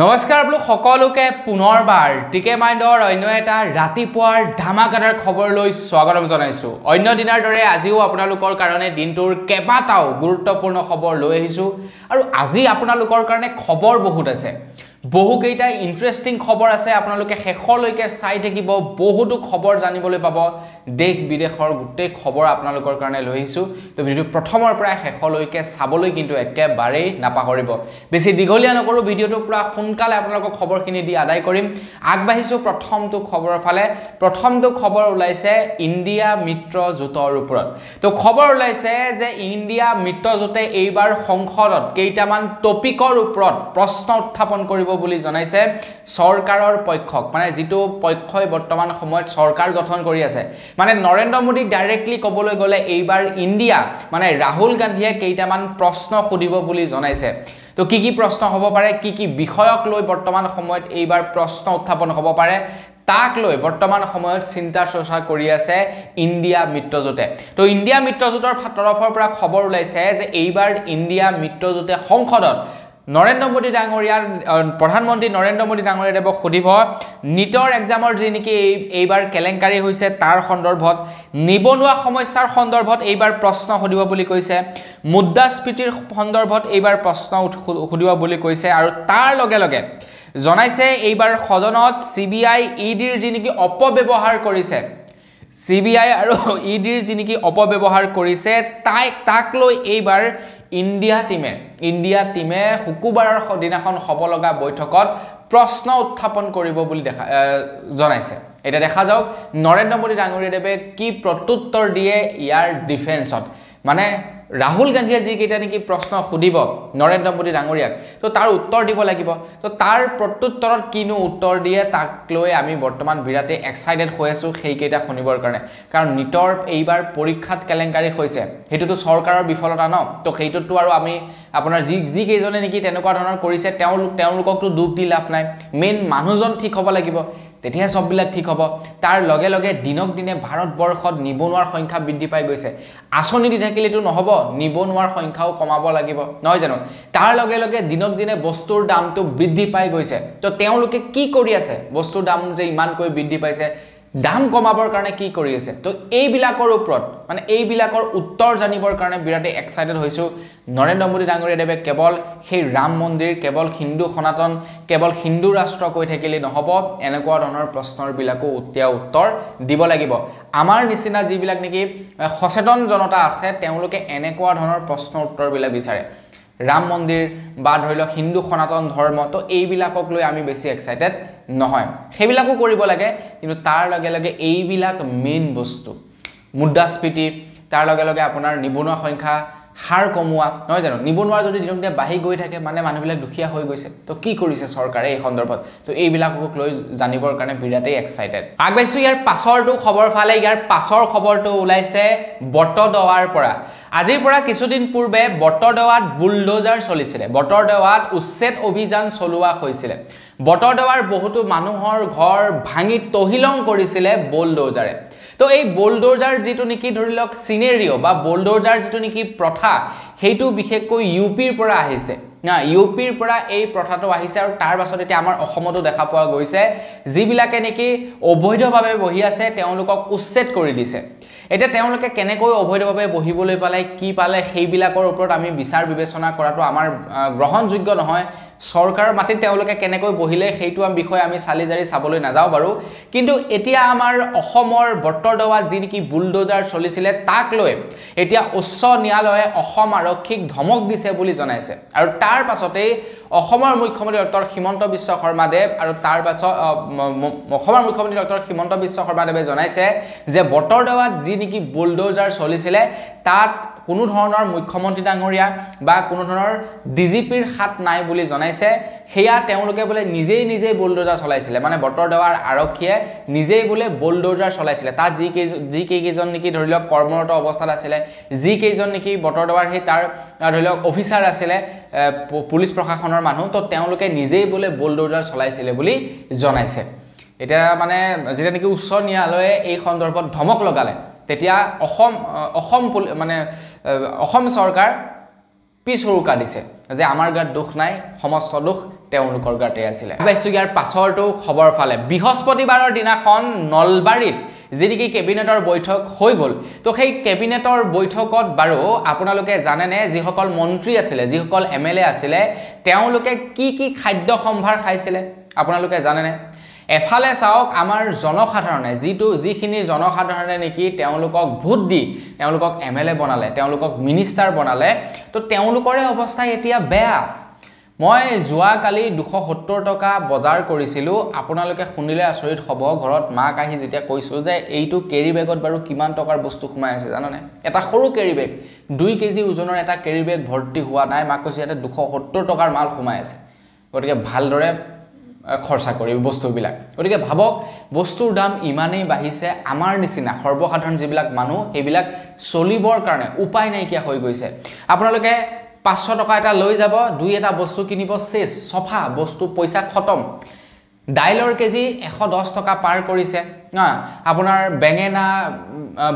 নমস্কাৰ আপোনালোক সকলোকে পুনৰবাৰ টিকে মাইণ্ডৰ অন্য এটা ৰাতিপুৱাৰ ধামাকাদাৰ খবৰলৈ স্বাগতম জনাইছো। অন্য দিনৰ দৰে আজিও আপোনালোকৰ কাৰণে দিনটোৰ কেবাটাও গুৰুত্বপূৰ্ণ খবৰ লৈ আহিছো আৰু আজি আপোনালোকৰ কাৰণে খবৰ বহুত আছে। বহুকেইটা ইন্টাৰেষ্টিং খবৰ আছে, আপোনালোকে শেষলৈকে চাই থাকিব। বহুতো খবৰ জানিবলৈ পাব, দেশ বিদেশৰ গোটেই খবৰ আপোনালোকৰ কাৰণে লৈ আহিছো। তো ভিডিঅ প্ৰথমৰ পৰা শেষলৈকে চাবলৈ কিন্তু একেবাৰেই নাপাহৰিব। বেছি দীঘলীয়া নকৰো, ভিডিঅটো পুৰা সোনকালে আপোনালোকক খবৰখিনি দি আদায় কৰিম। আগবাঢ়িছো প্ৰথমটো খবৰৰ ফালে। প্ৰথমটো খবৰ ওলাইছে ইণ্ডিয়া মিত্ৰজোঁটৰ ওপৰত। তো খবৰ ওলাইছে যে ইণ্ডিয়া মিত্ৰজোঁটে এইবাৰ সংসদত কেইটামান টপিকৰ ওপৰত প্ৰশ্ন উত্থাপন কৰিব বুলি জনাইছে চৰকাৰৰ পক্ষক, মানে যেটো পক্ষই বৰ্তমান সময়ত চৰকাৰ গঠন কৰি আছে। মানে নৰেন্দ্ৰ মোদীক ডাইৰেক্টলি ক'বলৈ গ'লে এইবাৰ ইণ্ডিয়া মানে ৰাহুল গান্ধীয়ে কেইটামান প্ৰশ্ন সুধিব বুলি জনাইছে। তো কি প্ৰশ্ন হ'ব পাৰে, কি বিষয়ক লৈ বৰ্তমান সময়ত এইবাৰ প্ৰশ্ন উত্থাপন হ'ব পাৰে, তাক লৈ বৰ্তমান সময়ত চিন্তা চৰ্চা কৰি আছে ইণ্ডিয়া মিত্ৰজোঁটে। তো ইণ্ডিয়া মিত্ৰজোঁটৰ তৰফৰ পৰা খবৰ ওলাইছে যে এইবাৰ ইণ্ডিয়া মিত্ৰজোঁটে সংসদত নৰেন্দ্ৰ মোদী ডাঙৰীয়াৰ প্ৰধানমন্ত্ৰী নৰেন্দ্ৰ মোদী ডাঙৰীয়াদেৱক সুধিব নিটৰ এক্সামৰ যি নেকি এইবাৰ কেলেংকাৰী হৈছে তাৰ সন্দৰ্ভত, নিবনুৱা সমস্যাৰ সন্দৰ্ভত এইবাৰ প্ৰশ্ন সুধিব বুলি কৈছে, মুদ্ৰাস্ফীতিৰ সন্দৰ্ভত এইবাৰ প্ৰশ্ন সুধিব বুলি কৈছে। আৰু তাৰ লগে লগে জনাইছে এইবাৰ সদনত CBI EDৰ যি নেকি অপব্যৱহাৰ কৰিছে, CBI আৰু EDৰ যি নেকি অপব্যৱহাৰ কৰিছে তাক লৈ এইবাৰ ইণ্ডিয়া টিমে শুকুৰবাৰৰ দিনাখন হ'ব লগা বৈঠকত প্ৰশ্ন উত্থাপন কৰিব বুলি জনাইছে। এটা দেখা যাওক নৰেন্দ্ৰ মোদী ডাঙৰীয়াদেৱে কি প্ৰত্যুত্তৰ দিয়ে ইয়াৰ ডিফেন্সত। মানে ৰাহুল গান্ধীয়ে যি কেইটা নেকি প্ৰশ্ন সুধিব নৰেন্দ্ৰ মোদী ডাঙৰীয়াক, তো তাৰ উত্তৰ দিব লাগিব। তো তাৰ প্ৰত্যুত্তৰত কিনো উত্তৰ দিয়ে তাক লৈ আমি বৰ্তমান বিৰাটেই এক্সাইটেড হৈ আছো সেইকেইটা শুনিবৰ কাৰণে। কাৰণ নিটৰ এইবাৰ পৰীক্ষাত কেলেংকাৰী হৈছে, সেইটোতো চৰকাৰৰ বিফলতা ন। তো সেইটোতো আৰু আমি আপোনাৰ যি কেইজনে নেকি তেনেকুৱা ধৰণৰ কৰিছে তেওঁলোককতো দুখ দি লাভ নাই। মেইন মানুহজন ঠিক হ'ব লাগিব, তেতিয়া সববিলাক ঠিক হ'ব। তাৰ লগে লগে দিনক দিনে ভাৰতবৰ্ষত নিবনুৱাৰ সংখ্যা বৃদ্ধি পাই গৈছে। আঁচনি দি থাকিলেতো নহ'ব, নিবনুৱাৰ সংখ্যাও কমাব লাগিব, নহয় জানো? তাৰ লগে লগে দিনক দিনে বস্তুৰ দামটো বৃদ্ধি পাই গৈছে। তো তেওঁলোকে কি কৰি আছে, বস্তুৰ দাম যে ইমানকৈ বৃদ্ধি পাইছে, দাম কমাবৰ কাৰণে কি কৰি আছে? তো এইবিলাকৰ ওপৰত মানে এইবিলাকৰ উত্তৰ জানিবৰ কাৰণে বিৰাটেই এক্সাইটেড হৈছো। নৰেন্দ্ৰ মোদী ডাঙৰীয়াদেৱে কেৱল সেই ৰাম মন্দিৰ, কেৱল হিন্দু সনাতন, কেৱল হিন্দু ৰাষ্ট্ৰ কৈ থাকিলে নহ'ব, এনেকুৱা ধৰণৰ প্ৰশ্নৰ বিলাকো উত্তৰ দিব লাগিব। আমাৰ নিচিনা যিবিলাক নেকি সচেতন জনতা আছে তেওঁলোকে এনেকুৱা ধৰণৰ প্ৰশ্ন উত্তৰবিলাক বিচাৰে। ৰাম মন্দিৰ বা ধৰি লওক হিন্দু সনাতন ধৰ্ম, তো এইবিলাকক লৈ আমি বেছি এক্সাইটেড নহয়। সেইবিলাকো কৰিব লাগে, কিন্তু তাৰ লগে লগে এইবিলাক মেইন বস্তু, মুদ্ৰাস্ফীতি, তাৰ লগে লগে আপোনাৰ নিবনুৱা সংখ্যা হাৰ কমোৱা, নহয় জানো? নিবনুৱা যদি দিনক দিনে বাঢ়ি গৈ থাকে, মানে মানুহবিলাক দুখীয়া হৈ গৈছে, তো কি কৰিছে চৰকাৰে এই সন্দৰ্ভত? তো এইবিলাকক লৈ জানিবৰ কাৰণে বিৰাটেই এক্সাইটেড। আগবাঢ়িছো ইয়াৰ পাছৰটো খবৰ ফালে। ইয়াৰ পাছৰ খবৰটো ওলাইছে বটদ্ৰৱাৰ পৰা। আজিৰ পৰা কিছুদিন পূৰ্বে বটদ্ৰৱাত বুলডোজাৰ চলিছিলে, বটদ্ৰৱাত উচ্ছেদ অভিযান চলোৱা হৈছিলে। বটদ্ৰৱাৰ বহুতো মানুহৰ ঘৰ ভাঙি তহিলং কৰিছিলে বুলডোজাৰে। তো এই বুলডোজাৰ যিটো নেকি ধৰি লওক চিনেৰিঅ' বা বুলডোজাৰ যিটো নেকি প্ৰথা, সেইটো বিশেষকৈ UPৰ পৰা আহিছে না। UPৰ পৰা এই প্ৰথাটো আহিছে আৰু তাৰ পাছত এতিয়া আমাৰ অসমতো দেখা পোৱা গৈছে যিবিলাকে নেকি অবৈধভাৱে বহি আছে তেওঁলোকক উচ্ছেদ কৰি দিছে। এতিয়া তেওঁলোকে কেনেকৈ অবৈধভাৱে বহিবলৈ পালে, কি পালে, সেইবিলাকৰ ওপৰত আমি বিচাৰ বিবেচনা কৰাটো আমাৰ গ্ৰহণযোগ্য নহয়। চৰকাৰৰ মাটিত তেওঁলোকে কেনেকৈ বহিলে সেইটো বিষয়ে আমি চালি জাৰি চাবলৈ নাযাওঁ বাৰু। কিন্তু এতিয়া আমাৰ অসমৰ বটদ্ৰৱাত যি নেকি বুলডোজাৰ চলিছিলে তাক লৈ এতিয়া উচ্চ ন্যায়ালয়ে অসম আৰক্ষীক ধমক দিছে বুলি জনাইছে। আৰু তাৰ পাছতেই অসমৰ মুখ্যমন্ত্ৰী ডক্টৰ হিমন্ত বিশ্ব শৰ্মাদেৱ আৰু তাৰ পাছত অসমৰ মুখ্যমন্ত্ৰী ডক্টৰ হিমন্ত বিশ্ব শৰ্মাদেৱে জনাইছে যে বটদ্ৰৱাত যি নেকি বুলডোজাৰ চলিছিলে তাত কোনো ধৰণৰ মুখ্যমন্ত্ৰী ডাঙৰীয়া বা কোনো ধৰণৰ DGPৰ হাত নাই বুলি জনাইছে। সেয়া তেওঁলোকে বোলে নিজেই বুলডোজাৰ চলাইছিলে, মানে বটদ্ৰৱাৰ আৰক্ষীয়ে নিজেই বোলে বুলডোজাৰ চলাইছিলে। তাত যি কেইজন নেকি ধৰি লওক কৰ্মৰত অৱস্থাত আছিলে, যি কেইজন নেকি বটদ্ৰৱাৰ সেই তাৰ ধৰি লওক অফিচাৰ আছিলে, পুলিচ প্ৰশাসনৰ মানুহ, তো তেওঁলোকে নিজেই বোলে বুলডোজাৰ চলাইছিলে বুলি জনাইছে। এতিয়া মানে যেতিয়া নেকি উচ্চ ন্যায়ালয়ে এই সন্দৰ্ভত ধমক লগালে তেতিয়া অসম চৰকাৰ পিছ হুৰুকা দিছে যে আমাৰ গাত দুখ নাই সমস্ত দুখ তেওঁলোকৰ গাতে আছিলে বাইছো ইয়াৰ পাছৰটো খবৰ ফালে বৃহস্পতিবাৰৰ দিনাখন নলবাৰীত যিদিকি কেবিনেটৰ বৈঠক হৈ গল তো সেই কেবিনেটৰ বৈঠকত বাৰু আপোনালোকে জানেনে যিসকল মন্ত্ৰী আছিলে যিসকল এমএলএ আছিলে তেওঁলোকে কি খাদ্য সম্ভাৰ খাইছিলে আপোনালোকে জানেনে এফালে চাওক আমাৰ জনসাধাৰণে যিখিনি জনসাধাৰণে নেকি তেওঁলোকক ভোট দি তেওঁলোকক এমএলএ বনালে তেওঁলোকক মিনিষ্টাৰ বনালে তো তেওঁলোকৰে অৱস্থা এতিয়া বেয়া মই যোৱা কালি 270 টকা বজাৰ কৰিছিলো আপোনালোকে শুনিলে আচৰিত হ'ব ঘৰত মাক আহি যেতিয়া কৈছো যে এইটো কেৰি বেগত বাৰু কিমান টকাৰ বস্তু খুমাই আছে জাননে এটা সৰু কেৰি বেগ 2 কেজি ওজনৰ এটা কেৰি বেগ ভৰ্তি হোৱা নাই মাক কৈছে এটা 270 টকাৰ মাল খুমাই আছে গতিকে ভালদৰে খৰচা কৰি বস্তুবিলাক গতিকে ভাবক বস্তুৰ দাম ইমানেই বাঢ়িছে আমাৰ নিচিনা সৰ্বসাধাৰণ যিবিলাক মানুহ সেইবিলাক চলিবৰ কাৰণে উপায় নাইকিয়া হৈ গৈছে আপোনালোকে 500 টকা এটা লৈ যাব দুই এটা বস্তু কিনিব শেষ সফা বস্তু পইচা খতম ডাইলৰ কেজি 110 টকা পাৰ কৰিছে আপোনাৰ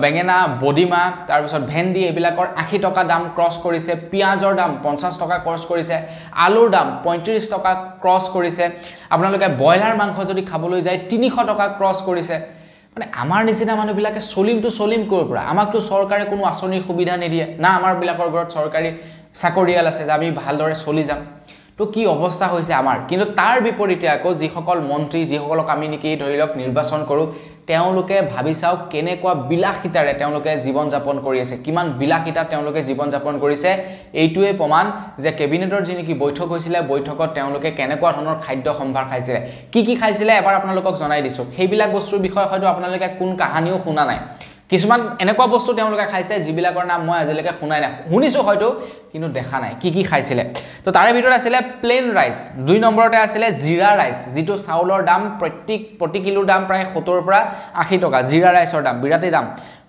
বেঙেনা বডিমা তাৰ পিছত ভেন্ডি এইবিলাকৰ 80 টকা দাম ক্ৰছ কৰিছে পিয়াজৰ দাম 50 টকা ক্ৰছ কৰিছে আলুৰ দাম 35 টকা ক্ৰছ কৰিছে আপোনালোকে বয়লাৰ মাংস যদি খাবলৈ যায় 300 টকা ক্ৰছ কৰিছে মানে আমাৰ নিচিনা মানুহবিলাকে চলিম কৰ পৰা আমাকটো চৰকাৰে কোনো আঁচনিৰ সুবিধা নিদিয়ে না আমাৰ বিলাকৰ ঘৰত চৰকাৰী চাকৰিয়াল আছে যে আমি ভালদৰে চলি যাম তো কি অৱস্থা হৈছে আমাৰ কিন্তু তাৰ বিপৰীতে আকৌ যিসকল মন্ত্ৰী যিসকলক আমি নেকি ধৰি লওক নিৰ্বাচন কৰো তেওঁলোকে ভাবি চাওক কেনেকুৱা বিলাসিতাৰে তেওঁলোকে জীৱন যাপন কৰি আছে কিমান বিলাসিতা তেওঁলোকে জীৱন যাপন কৰিছে এইটোৱে প্ৰমাণ যে কেবিনেটৰ যি নেকি বৈঠক হৈছিলে বৈঠকত তেওঁলোকে কেনেকুৱা ধৰণৰ খাদ্য সম্ভাৰ খাইছিলে কি খাইছিলে এবাৰ আপোনালোকক জনাই দিছো সেইবিলাক বস্তুৰ বিষয়ে হয়তো আপোনালোকে কোন কাহানিও শুনা নাই কিছুমান এনেকুৱা বস্তু তেওঁলোকে খাইছে যিবিলাকৰ নাম মই আজিলৈকে শুনাই নাই শুনিছো হয়তো কিন্তু দেখা নাই কি খাইছিলে তো তাৰে ভিতৰত আছিল প্লেন ৰাইস 2 নম্বৰতে আছিল জিৰা ৰাইস যিটো চাউলৰ দাম প্ৰতি কিলোৰ দাম প্ৰায় 70 পৰা 80 টকা জিৰা ৰাইসৰ দাম বিৰাটেই দাম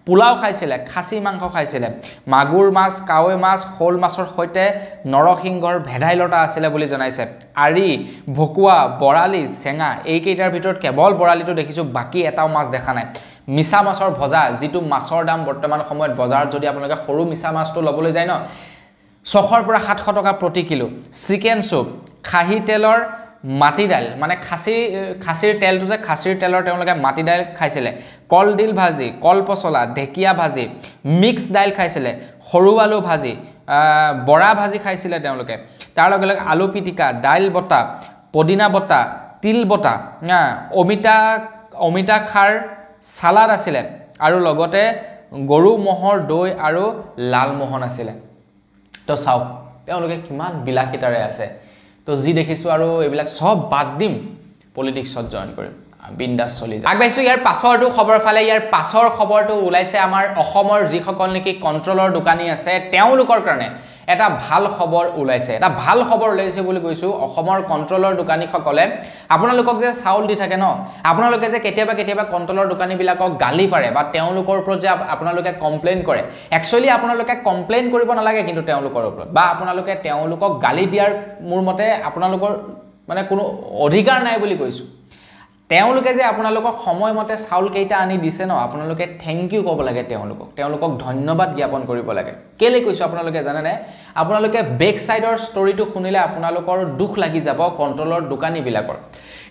পোলাও খাইছিলে খাসী মাংস খাইছিলে মাগুৰ মাছ কাৱৈ মাছ শোল মাছৰ সৈতে নৰসিংহৰ ভেদাইলতা আছিল বুলি জনাইছে আৰি ভকুৱা বৰালি চেঙা এই কেইটাৰ ভিতৰত কেৱল বৰালিটো দেখিছো বাকি এটাও মাছ দেখা নাই মিছা মাছৰ ভজা যিটো মাছৰ দাম বৰ্তমান সময়ত বজাৰত যদি আপোনালোকে সৰু মিছা মাছটো লবলৈ যায় ন 600 পৰা 700 টকা প্ৰতি কিলো চিকেন সুপ খাহি তেলৰ মাটি দাইল মানে খাসিৰ তেলটো যে খাসিৰ তেলৰ তেওঁলোকে মাটি দাইল খাইছিলে কলডিল ভাজি কল পছলা ঢেকিয়া ভাজি মিক্স দাইল খাইছিলে সৰু আলু ভাজি বৰা ভাজি খাইছিলে তেওঁলোকে তাৰ লগে লগে আলু পিটিকা দাইল বটা পদিনা বটা তিল বটা অমিতা খাৰ সালাড আছিলে আৰু লগতে গৰু মহৰ দৈ আৰু লালমোহন আছিলে তো চাও তেওঁলোকে কিমান বিলাসিতাৰে আছে তো যি দেখিছো আৰু এইবিলাক সব বাদ দিম পলিটিক্সত জয়েন কৰিম বিন্দাস চলি যায় আগবাইছো ইয়াৰ পাছৰটো খবৰ ফালে ইয়াৰ পাছৰ খবৰটো ওলাইছে আমাৰ অসমৰ যিসকল নেকি কন্ট্ৰোলৰ দোকানী আছে তেওঁলোকৰ কাৰণে এটা ভাল খবৰ ওলাইছে এটা ভাল খবৰ ওলাইছে বুলি কৈছো অসমৰ কন্ট্ৰোলৰ দোকানীসকলে আপোনালোকক যে চাউল দি থাকে ন আপোনালোকে যে কেতিয়াবা কন্ট্ৰোলৰ দোকানীবিলাকক গালি পাৰে বা তেওঁলোকৰ ওপৰত যে আপোনালোকে কমপ্লেইন কৰে একচুয়ালি আপোনালোকে কমপ্লেইন কৰিব নালাগে কিন্তু তেওঁলোকৰ ওপৰত বা আপোনালোকে তেওঁলোকক গালি দিয়াৰ মোৰ মতে আপোনালোকৰ মানে কোনো অধিকাৰ নাই বুলি কৈছো তেওঁলোকে যে আপোনালোকক সময়মতে চাউল কেইটা আনি দিছে ন আপোনালোকে থ্যাংক ইউ ক'ব লাগে তেওঁলোকক ধন্যবাদ জ্ঞাপন কৰিব লাগে কেলে কৈছো আপোনালোকে জানে নে আপোনালোকে বেক সাইডৰ ষ্টৰীটো শুনিলে আপোনালোকৰ দুখ লাগি যাব কন্ট্ৰোলৰ দোকানীবিলাকৰ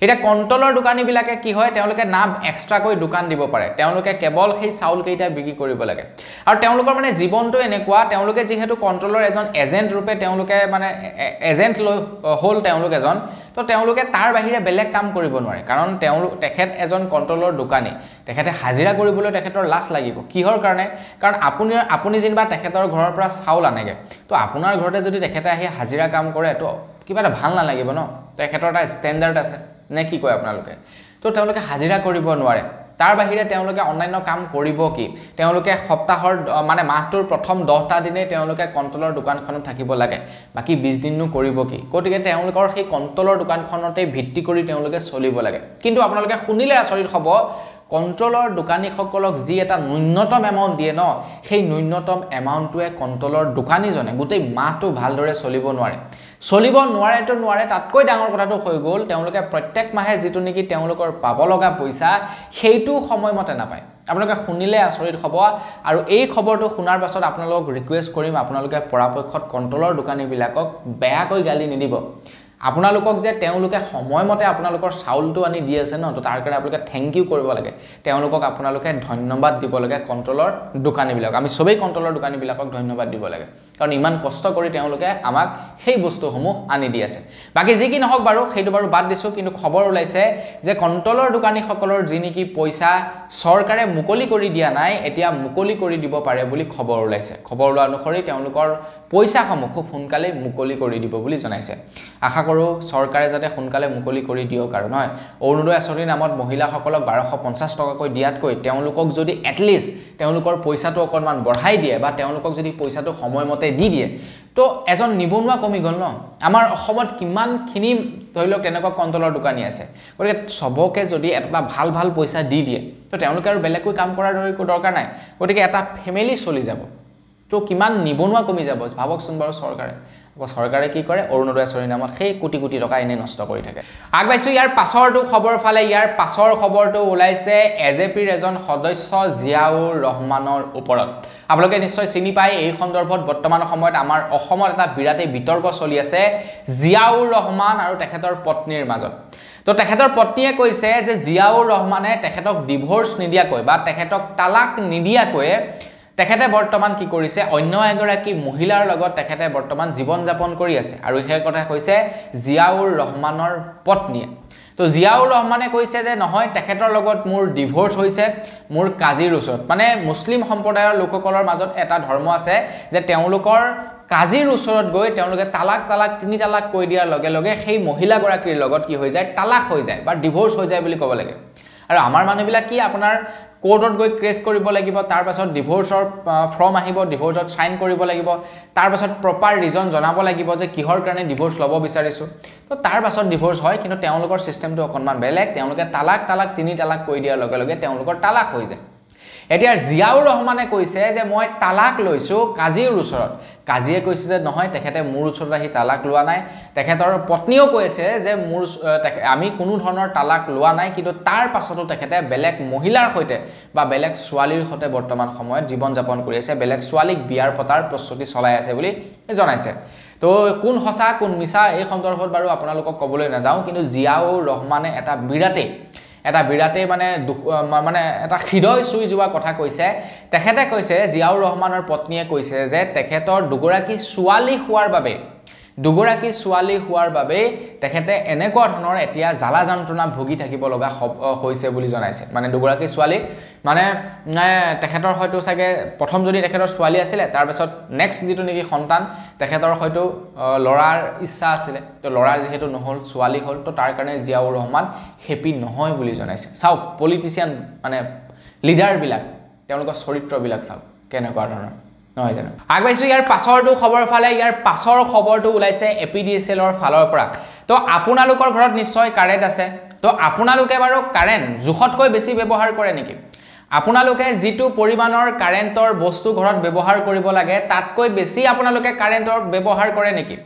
এটা কন্ট্ৰোলৰ দোকানীবিলাকে কি হয় তেওঁলোকে না এক্সট্ৰা কৈ দোকান দিব পাৰে তেওঁলোকে কেৱল সেই চাউল কেইটা বিক্ৰী কৰিব লাগে আৰু তেওঁলোকৰ মানে জীৱনটো এনেকুৱা তেওঁলোকে যেহেতু কন্ট্ৰোলৰ এজন এজেন্ট ৰূপে তেওঁলোকে মানে এজেন্ট হল তেওঁলোক এজন তো তেওঁলোকে তাৰ বাহিৰে বেলেগ কাম কৰিব নোৱাৰে কাৰণ তেখেত এজন কন্ট্ৰোলৰ দোকানী তেখেতে হাজিৰা কৰিবলৈ তেখেতৰ লাজ লাগিব কিহৰ কাৰণে কাৰণ আপুনি যেনিবা তেখেতৰ ঘৰৰ পৰা চাউল আনেগে তো আপোনাৰ ঘৰতে যদি তেখেতে আহি হাজিৰা কাম কৰে তো কিবা এটা ভাল নালাগিব ন তেখেতৰ এটা ষ্টেণ্ডাৰ্ড আছে নে কি কয় আপোনালোকে তো তেওঁলোকে হাজিৰা কৰিব নোৱাৰে তাৰ বাহিৰে তেওঁলোকে অনলাইন কাম কৰিব কি তেওঁলোকে সপ্তাহৰ মানে মাহটোৰ প্ৰথম 10টা দিনে তেওঁলোকে কন্ট্ৰোলৰ দোকানখনত থাকিব লাগে বাকি 20 দিননো কৰিব কি গতিকে তেওঁলোকৰ সেই কন্ট্ৰোলৰ দোকানখনতে ভিত্তি কৰি তেওঁলোকে চলিব লাগে কিন্তু আপোনালোকে শুনিলে আচৰিত হ'ব কন্ট্ৰোলৰ দোকানীসকলক যি এটা ন্যূনতম এমাউন্ট দিয়ে ন সেই ন্যূনতম এমাউন্টটোৱে কন্ট্ৰোলৰ দোকানীজনে গোটেই মাহটো ভালদৰে চলিব নোৱাৰে তাতকৈ ডাঙৰ কথাটো হৈ গ'ল তেওঁলোকে প্ৰত্যেক মাহে যেটো নেকি তেওঁলোকৰ পাব লগা পইচা সেইটো সময়মতে নাপায় আপোনালোকে শুনিলে আচৰিত হ'ব আৰু এই খবৰটো শুনাৰ পাছত আপোনালোকক ৰিকুৱেষ্ট কৰিম আপোনালোকে পৰাপক্ষত কণ্ট্ৰলৰ দোকানীবিলাকক বেয়াকৈ গালি নিদিব আপোনালোকক যে তেওঁলোকে সময়মতে আপোনালোকৰ চাউলটো আনি দি আছে ন তো তাৰ কাৰণে আপোনালোকে থ্যাংক ইউ কৰিব লাগে তেওঁলোকক আপোনালোকে ধন্যবাদ দিব লাগে কণ্ট্ৰলৰ দোকানীবিলাক আমি সবেই কণ্ট্ৰলৰ দোকানীবিলাকক ধন্যবাদ দিব লাগে কাৰণ ইমান কষ্ট কৰি তেওঁলোকে আমাক সেই বস্তুসমূহ আনি দি আছে বাকি যি কি নহওক বাৰু সেইটো বাৰু বাদ দিছো কিন্তু খবৰ ওলাইছে যে কণ্ট্ৰলৰ দোকানীসকলৰ যি নেকি পইচা চৰকাৰে মুকলি কৰি দিয়া নাই এতিয়া মুকলি কৰি দিব পাৰে বুলি খবৰ ওলাইছে খবৰ ওলোৱা অনুসৰি তেওঁলোকৰ পইচাসমূহ খুব সোনকালে মুকলি কৰি দিব বুলি জনাইছে আশা কৰো চৰকাৰে যাতে সোনকালে মুকলি কৰি দিয়ক আৰু নহয় অৰুণোদয় আঁচনিৰ নামত মহিলাসকলক 1250 টকাকৈ দিয়াতকৈ তেওঁলোকক যদি এটলিষ্ট তেওঁলোকৰ পইচাটো অকনমান বঢ়াই দিয়ে বা তেওঁলোকক যদি পইচাটো সময়মতে দি দিয়ে তো এজন নিবনুৱা কমি গল ন আমাৰ অসমত কিমানখিনি ধৰিলক তেনেকুৱা কণ্ট্ৰলৰ দোকানী আছে গতিকে সবকে যদি এটা ভাল ভাল পইচা দি দিয়ে তো তেওঁলোকে আৰু বেলেগকৈ কাম কৰাৰ দৰকাৰ নাই গতিকে এটা ফ্যামিলি চলি যাব তো কিমান নিবনুৱা কমি যাব ভাবকচোন বাৰু চৰকাৰে কি কৰে অৰুণোদয় আঁচনিৰ নামত সেই কোটি কোটি টকা এনে নষ্ট কৰি থাকে আগবাইছো ইয়াৰ পাছৰটো খবৰ ফালে ইয়াৰ পাছৰ খবৰটো ওলাইছে এজেপিৰ এজন সদস্য জিয়াউৰ ৰহমানৰ ওপৰত আপোনালোকে নিশ্চয় চিনি পায় এই সন্দৰ্ভত বৰ্তমান সময়ত আমাৰ অসমত এটা বিৰাটেই বিতৰ্ক চলি আছে জিয়াউৰ ৰহমান আৰু তেখেতৰ পত্নীৰ মাজত তো তেখেতৰ পত্নীয়ে কৈছে যে জিয়াউৰ ৰহমানে তেখেতক ডিভোৰ্স নিদিয়াকৈ বা তেখেতক তালাক নিদিয়াকৈ তেখেতে বৰ্তমান কি কৰিছে অন্য এগৰাকী মহিলাৰ লগত তেখেতে বৰ্তমান জীৱন যাপন কৰি আছে আৰু এই কথা কৈছে জিয়াউৰ ৰহমানৰ পত্নীয়ে তো জিয়াউৰ ৰহমানে কৈছে যে নহয় তেখেতৰ লগত মোৰ ডিভোৰ্স হৈছে মোৰ কাজিৰ ওচৰত মানে মুছলিম সম্প্ৰদায়ৰ লোকসকলৰ মাজত এটা ধৰ্ম আছে যে তেওঁলোকৰ কাজিৰ ওচৰত গৈ তেওঁলোকে তালাক তিনি তালাক কৈ দিয়াৰ লগে লগে সেই মহিলাগৰাকীৰ লগত কি হৈ যায় তালাক হৈ যায় বা ডিভোৰ্স হৈ যায় বুলি ক'ব লাগে আৰু আমাৰ মানুহবিলাক কি আপোনাৰ কোৰ্টত গৈ কেছ কৰিব লাগিব তাৰ পাছত ডিভোৰ্সৰ ফৰ্ম আহিব ডিভোৰ্সত সাইন কৰিব লাগিব তাৰ পাছত প্ৰপাৰ ৰিজন জনাব লাগিব যে কিহৰ কাৰণে ডিভোৰ্স ল'ব বিচাৰিছো তো তাৰ পাছত ডিভোৰ্স হয় কিন্তু তেওঁলোকৰ সিস্টেমটো অকনমান বেলেগ তেওঁলোকে তালাক তিনি তালাক কৈ দিয়াৰ লগে লগে তেওঁলোকৰ তালাক হৈ যায় এতিয়া জিয়াউৰ ৰহমানে কৈছে যে মই তালাক লৈছো কাজিৰ ওচৰত কাজিয়ে কৈছে যে নহয় তেখেতে মোৰ ওচৰত আহি তালাক লোৱা নাই তেখেতৰ পত্নীও কৈছে যে মোৰ আমি কোনো ধৰণৰ তালাক লোৱা নাই কিন্তু তাৰ পাছতো তেখেতে বেলেগ মহিলাৰ সৈতে বা বেলেগ ছোৱালীৰ সৈতে বৰ্তমান সময়ত জীৱন যাপন কৰি আছে বেলেগ ছোৱালীক বিয়াৰ পতাৰ প্ৰস্তুতি চলাই আছে বুলি জনাইছে তো কোন সঁচা কোন মিছা এই সন্দৰ্ভত বাৰু আপোনালোকক ক'বলৈ নাযাওঁ কিন্তু জিয়াউৰ ৰহমানে এটা বিৰাটেই মানে এটা হৃদয় চুই যোৱা কথা কৈছে তেখেতে কৈছে জিয়াউৰ ৰহমানৰ পত্নীয়ে কৈছে যে তেখেতৰ দুগৰাকী ছোৱালী হোৱাৰ বাবে তেখেতে এনেকুৱা ধৰণৰ এতিয়া জালা যন্ত্ৰণা ভুগি থাকিব লগা হৈছে বুলি জনাইছে মানে দুগৰাকী ছোৱালী মানে তেখেতৰ হয়তো চাগে প্ৰথম যদি তেখেতৰ ছোৱালী আছিল তাৰ পাছত নেক্সট যেটো নেকি সন্তান তেখেতৰ হয়তো লৰাৰ ইচ্ছা আছিল তো লৰাৰ যেহেতু নহল ছোৱালী হল তো তাৰ কাৰণে জিয়াউৰ ৰহমান হেপি নহয় বুলি জনাইছে চাওক পলিটিচিয়ান মানে লিডাৰ বিলাক তেওঁলোকৰ চৰিত্ৰ বিলাক চাওক কেনেকুৱা ধৰণৰ নহয় জানো আগবাইছো ইয়াৰ পাছৰটো খবৰ ফালে ইয়াৰ পাছৰ খবৰটো ওলাইছে এপিডিএছএলৰ ফালৰ পৰা তো আপোনালোকৰ ঘৰত নিশ্চয় কাৰেন্ট আছে তো আপোনালোকে বাৰু কাৰেন্ট জুখতকৈ বেছি ব্যৱহাৰ কৰে নেকি আপোনালোকে যেটো পৰিমাণৰ কাৰেন্টৰ বস্তু ঘৰত ব্যৱহাৰ কৰিব লাগে তাতকৈ বেছি আপোনালোকে কাৰেন্টৰ ব্যৱহাৰ কৰে নেকি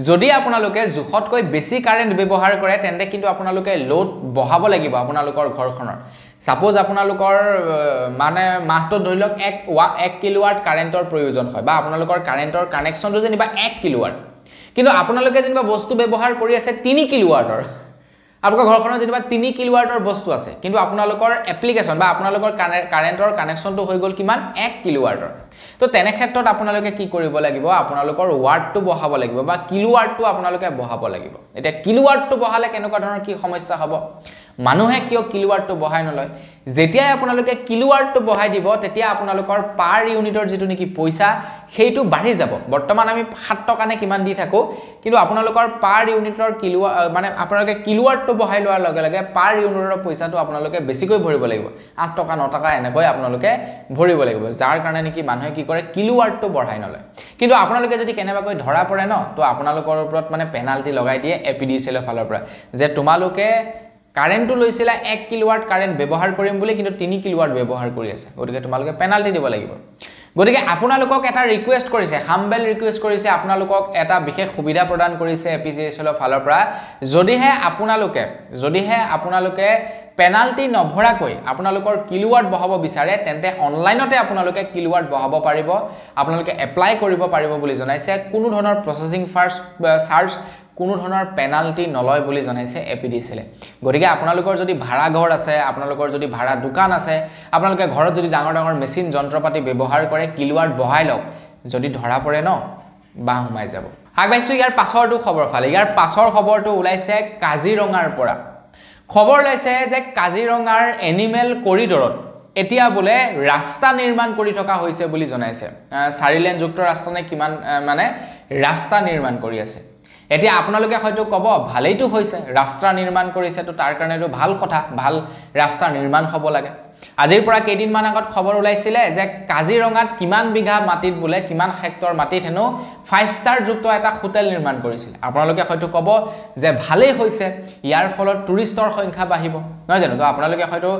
যদি আপোনালোকে জুখতকৈ বেছি কাৰেন্ট ব্যৱহাৰ কৰে তেন্তে কিন্তু আপোনালোকে লোড বহাব লাগিব আপোনালোকৰ ঘৰখনৰ সাপোজ আপোনালোকৰ মানে মাহটো ধৰিলক 1 কিলোৱাট কাৰেন্টৰ প্ৰয়োজন হয় বা আপোনালোকৰ কাৰেন্টৰ কানেকচনটো যেনিবা 1 কিলোৱাট কিন্তু আপোনালোকে যেনিবা বস্তু ব্যৱহাৰ কৰি আছে 3 কিলোৱাটৰ আপোনালোকৰ ঘৰখনত যেনিবা 3 কিলোৱাটৰ বস্তু আছে কিন্তু আপোনালোকৰ এপ্লিকেশন বা আপোনালোকৰ কাৰেন্টৰ কানেকচনটো হৈ গল কিমান 1 কিলোৱাটৰ তো তেনে ক্ষেত্ৰত আপোনালোকে কি কৰিব লাগিব আপোনালোকৰ ওয়াটটো বহাব লাগিব বা কিলোৱাটটো আপোনালোকে বহাব লাগিব এটা কিলোৱাটটো বহালে কেনেকুৱা ধৰণৰ কি সমস্যা হ'ব মানুহে কিয় কিলোৱাটটো বহাই নলয় যেতিয়া আপোনালোকে কিলোৱাটটো বহাই দিব তেতিয়া আপোনালোকৰ পাৰ ইউনিটৰ যেটো নেকি পইচা সেইটো বাঢ়ি যাব বৰ্তমান আমি 7 টকা নে কিমান দি থাকো কিন্তু আপোনালোকৰ পাৰ ইউনিটৰ কিলোৱা মানে আপোনালোকে কিলোৱাটটো বহাই লোৱাৰ লগে লগে পাৰ ইউনিটৰ পইচাটো আপোনালোকে বেছিকৈ ভৰিব লাগিব 8 টকা 9 টকা এনেকৈ আপোনালোকে ভৰিব লাগিব যাৰ কাৰণে নেকি মানুহে কি কৰে কিলোৱাটটো বঢ়াই নলয় কিন্তু আপোনালোকে যদি কেনেবাকৈ ধৰা পৰে ন তো আপোনালোকৰ ওপৰত মানে পেনাল্টি লগাই দিয়ে এপিডিএছএলৰ ফালৰ পৰা যে তোমালোকে কাৰেন্টটো লৈছিলা 1 কিলোৱাট কাৰেন্ট ব্যৱহাৰ কৰিম বুলি কিন্তু 3 কিলোৱাট ব্যৱহাৰ কৰি আছে গতিকে তোমালোকে পেনাল্টি দিব লাগিব গতিকে আপোনালোকক এটা ৰিকুৱেষ্ট কৰিছে হাম্বল ৰিকুৱেষ্ট কৰিছে আপোনালোকক এটা বিশেষ সুবিধা প্ৰদান কৰিছে এপিডিএছএলৰ ফালৰ পৰা যদিহে আপোনালোকে পেনাল্টি নভৰাকৈ আপোনালোকৰ কিলোৱাৰ্ড বহাব বিচাৰে তেন্তে অনলাইনতে আপোনালোকে কিলোৱাৰ্ড বহাব পাৰিব আপোনালোকে এপ্লাই কৰিব পাৰিব বুলি জনাইছে কোনো ধৰণৰ প্ৰসেসিং চাৰ্জ কোনো ধৰণৰ পেনাল্টি নলয় বুলি জনাইছে এপিডিচিএলে গতিকে আপোনালোকৰ যদি ভাড়া ঘৰ আছে আপোনালোকৰ যদি ভাড়া দোকান আছে আপোনালোকে ঘৰত যদি ডাঙৰ ডাঙৰ মেচিন যন্ত্ৰপাতি ব্যৱহাৰ কৰে কিলোৱাৰ্ড বহাই লওক যদি ধৰা পৰে ন বাহ সোমাই যাব আগবাইছো ইয়াৰ পাছৰটো খবৰ ফালে ইয়াৰ পাছৰ খবৰটো ওলাইছে কাজিৰঙাৰ পৰা খবৰ লৈছে যে কাজিৰঙাৰ এনিমেল কৰিডৰত এতিয়া বলে ৰাস্তা নিৰ্মাণ কৰি থকা হৈছে বুলি জনাইছে 4 লেন যুক্ত ৰাস্তা নে কিমান মানে ৰাস্তা নিৰ্মাণ কৰি আছে এতিয়া আপোনালোকে হয়তো কব ভালেইটো হৈছে ৰাস্তা নিৰ্মাণ কৰিছে তো তাৰ কাৰণেটো ভাল কথা ভাল ৰাস্তা নিৰ্মাণ হ'ব লাগে আজিৰ পৰা কেইদিন মান আগত খবৰ ওলাইছিলে যে কাজিৰঙাত কিমান বিঘা মাটিত বলে কিমান হেক্টৰ মাটিত হেনো 5 ষ্টাৰ যুক্ত এটা হোটেল নিৰ্মাণ কৰিছিল আপোনালোকে হয়তো কব যে ভালেই হৈছে ইয়াৰ ফলত টুৰিষ্টৰ সংখ্যা বাঢ়িব নহয় জানো তো আপোনালোকে হয়তো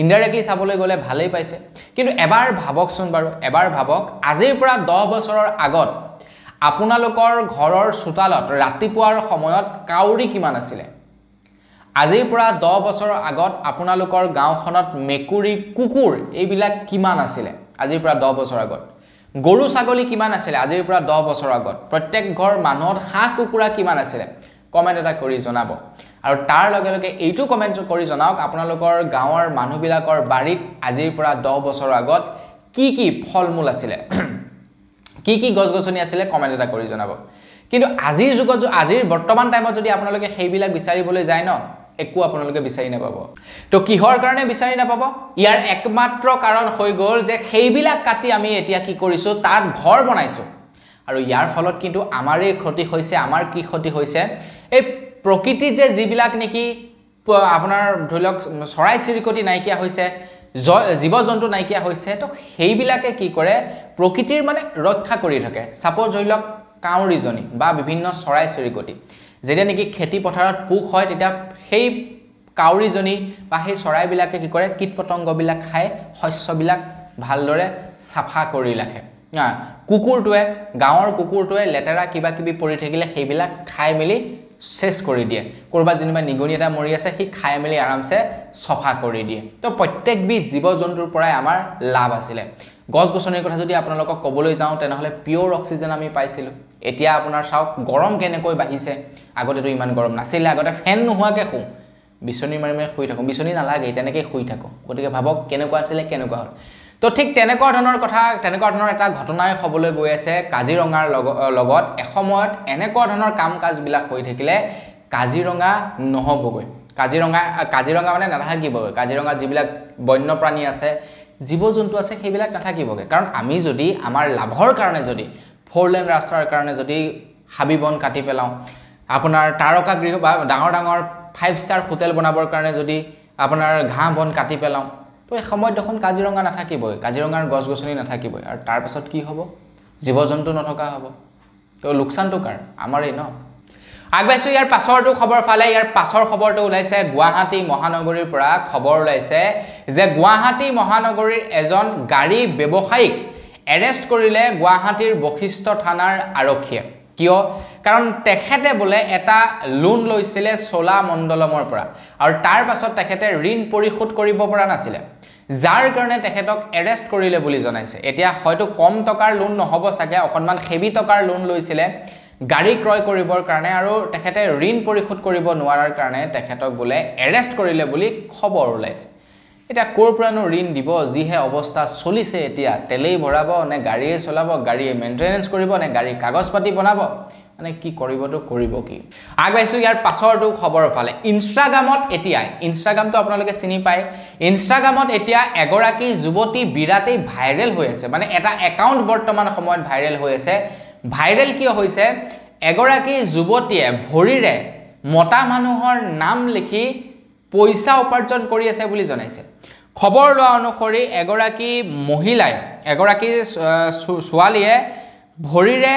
ইনডাইৰেক্টলি চাবলৈ গলে ভালেই পাইছে কিন্তু এবাৰ ভাবকচোন বাৰু এবাৰ ভাবক আজিৰ পৰা 10 বছৰৰ আগত আপোনালোকৰ ঘৰৰ চোতালত ৰাতিপুৱাৰ সময়ত কাউৰী কিমান আছিল আজিৰ পৰা 10 বছৰৰ আগত আপোনালোকৰ গাঁওখনত মেকুৰী কুকুৰ এইবিলাক কিমান আছিল আজিৰ পৰা 10 বছৰ আগত গৰু ছাগলী কিমান আছিল আজিৰ পৰা 10 বছৰ আগত প্ৰত্যেক ঘৰ মানুহত হাঁহ কুকুৰা কিমান আছিল কমেন্ট এটা কৰি জনাব আৰু তাৰ লগে লগে এইটো কমেন্ট কৰি জনাওক আপোনালোকৰ গাঁৱৰ মানুহবিলাকৰ বাৰীত আজিৰ পৰা 10 বছৰ আগত কি ফলমূল আছিল কি গছগছনি আছিল কমেন্ট এটা কৰি জনাব কিন্তু আজিৰ যুগত আজিৰ বৰ্তমান টাইমত যদি আপোনালোকে সেইবিলাক বিচাৰিবলৈ যায় ন একো আপোনালোকে বিচাৰি নাপাব তো কিহৰ কাৰণে বিচাৰি নাপাব ইয়াৰ একমাত্ৰ কাৰণ হৈ গল যে সেইবিলাক কাটি আমি এতিয়া কি কৰিছো তাত ঘৰ বনাইছো আৰু ইয়াৰ ফলত কিন্তু আমাৰে ক্ষতি হৈছে আমাৰ কি ক্ষতি হৈছে এই প্ৰকৃতি যে যিবিলাক নেকি আপোনাৰ ধৰিলক চৰাই চিৰিকটি নাইকিয়া হৈছে জীৱ জন্তু নাইকিয়া হৈছে তো সেইবিলাকে কি কৰে প্ৰকৃতিৰ মানে ৰক্ষা কৰি থাকে সাপোজ ধৰিলক কাউৰীজনী বা বিভিন্ন চৰাই চিৰিকটি যেতিয়া নেকি খেতি পথাৰত পোক হয় তেতিয়া সেই কাউৰীজনী বা সেই চৰাইবিলাকে কি কৰে কীট পতংগবিলাক খায় শস্যবিলাক ভালদৰে সাফা কৰি ৰাখে কুকুৰটোৱে গাঁৱৰ কুকুৰটোৱে লেতেৰা কিবা কিবি পৰি থাকিলে সেইবিলাক খাই মেলি শেষ কৰি দিয়ে কৰবাত যেনিবা নিগনি এটা মৰি আছে সি খাই মেলি আৰামছে সফা কৰি দিয়ে তো প্ৰত্যেকবিধ জীৱ জন্তুৰ পৰাই আমাৰ লাভ আছিল গছ গছনিৰ কথা যদি আপোনালোকক কবলৈ যাওঁ তেনেহলে পিওৰ অক্সিজেন আমি পাইছিলো এতিয়া আপোনাৰ চাওক গৰম কেনেকৈ বাঢ়িছে আগতেটো ইমান গৰম নাছিল আগতে ফেন নোহোৱাকে খু বিছনি মাৰি মাৰি শুই থাকো বিছনি নালাগে তেনেকৈ শুই থাকো গতিকে ভাবক কেনেকুৱা আছিল কেনেকুৱা হল তো ঠিক তেনেকুৱা ধৰণৰ কথা তেনেকুৱা ধৰণৰ এটা ঘটনাই হবলৈ গৈ আছে কাজিৰঙাৰ লগত এসময়ত এনেকুৱা ধৰণৰ কাম কাজবিলাক হৈ থাকিলে কাজিৰঙা নহবগৈ কাজিৰঙা মানে নাথাকিবগৈ কাজিৰঙা যিবিলাক বন্যপ্ৰাণী আছে জীৱ জন্তু আছে সেইবিলাক নাথাকিবগৈ কাৰণ আমি যদি আমাৰ লাভৰ কাৰণে যদি 4 লেন ৰাস্তাৰ কাৰণে যদি হাবি বন কাটি পেলাও আপোনাৰ তাৰকা গৃহ বা ডাঙৰ ডাঙৰ 5 ষ্টাৰ হোটেল বনাবৰ কাৰণে যদি আপোনাৰ ঘাঁহ বন কাটি পেলাও তো এই সময়ত দেখোন কাজিৰঙা নাথাকিবই কাজিৰঙাৰ গছ গছনি নাথাকিবই আৰু তাৰ পাছত কি হ'ব জীৱ জন্তু নথকা হ'ব তো লোকচানটো কাৰ আমাৰেই ন আগবাইছো ইয়াৰ পাছৰটো খবৰ ফালে ইয়াৰ পাছৰ খবৰটো ওলাইছে গুৱাহাটী মহানগৰীৰ পৰা খবৰ ওলাইছে যে গুৱাহাটী মহানগৰীৰ এজন গাড়ী ব্যৱসায়িক এৰেষ্ট কৰিলে গুৱাহাটীৰ বশিষ্ঠ থানাৰ আৰক্ষীয়ে কিয় কাৰণ তেখেতে বলে এটা লোন লৈছিলে সোলা মণ্ডলমৰ পৰা আৰু তাৰ পাছত তেখেতে ঋণ পৰিশোধ কৰিব পৰা নাছিলে যাৰ কাৰণে তেখেতক এৰেষ্ট কৰিলে বুলি জনাইছে এতিয়া হয়তো কম টকাৰ লোন নহব সাকে অকনমান হেভি টকাৰ লোন লৈছিলে গাড়ী ক্ৰয় কৰিবৰ কাৰণে আৰু তেখেতে ঋণ পৰিশোধ কৰিব নোৱাৰাৰ কাৰণে তেখেতক বলে এৰেষ্ট কৰিলে বুলি খবৰ ওলাইছে এটা কোৰপৰানো ঋণ দিব যিহে অৱস্থা চলিছে এতিয়া তেলেই ভৰাব নে গাড়ীয়ে চলাব গাড়ীয়ে মেইনটেনেন্স কৰিব নে গাড়ী কাগজ পাতি বনাব মানে কি কৰিবটো কৰিব কি আগবাইছো ইয়াৰ পাছৰটো খবৰ ফালে ইনষ্টাগ্ৰামটো আপোনালোকে চিনি পায় ইনষ্টাগ্ৰামত এতিয়া এগৰাকী যুৱতী বিৰাটেই ভাইৰেল হৈ আছে মানে এটা একাউণ্ট বৰ্তমান সময়ত ভাইৰেল হৈ আছে ভাইৰেল কিয় হৈছে এগৰাকী যুৱতীয়ে ভৰিৰে মতা মানুহৰ নাম লিখি পইচা উপাৰ্জন কৰি আছে বুলি জনাইছে খবৰ লোৱা অনুসৰি এগৰাকী মহিলাই এগৰাকী ছোৱালীয়ে ভৰিৰে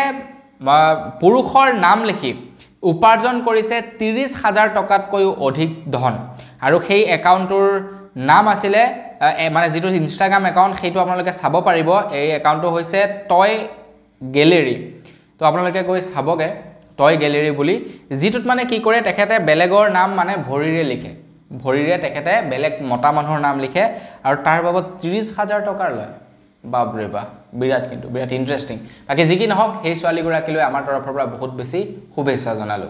পুৰুষৰ নাম লিখি উপাৰ্জন কৰিছে 30,000 টকাতকৈ অধিক ধন আৰু সেই একাউণ্টৰ নাম আছিলে মানে যেটো ইনষ্টাগ্ৰাম একাউণ্ট সেইটো আপোনালোকে চাব পাৰিব এই একাউণ্টটো হৈছে টয় গেলেৰী তো আপোনালোকে গৈ চাবগে টয় গেলেৰী বুলি যেটোত মানে কি কৰে তেখেতে বেলেগৰ নাম মানে ভৰিৰে লিখে ভৰিৰে তেখেতে বেলেগ মতা মানুহৰ নাম লিখে আৰু তাৰ বাবদ 30,000 টকাৰ লয় বাপৰে বা বিৰাট কিন্তু বিৰাট ইন্টাৰেষ্টিং বাকি যি কি নহওক সেই ছোৱালীগৰাকীলৈ আমাৰ তৰফৰ পৰা বহুত বেছি শুভেচ্ছা জনালো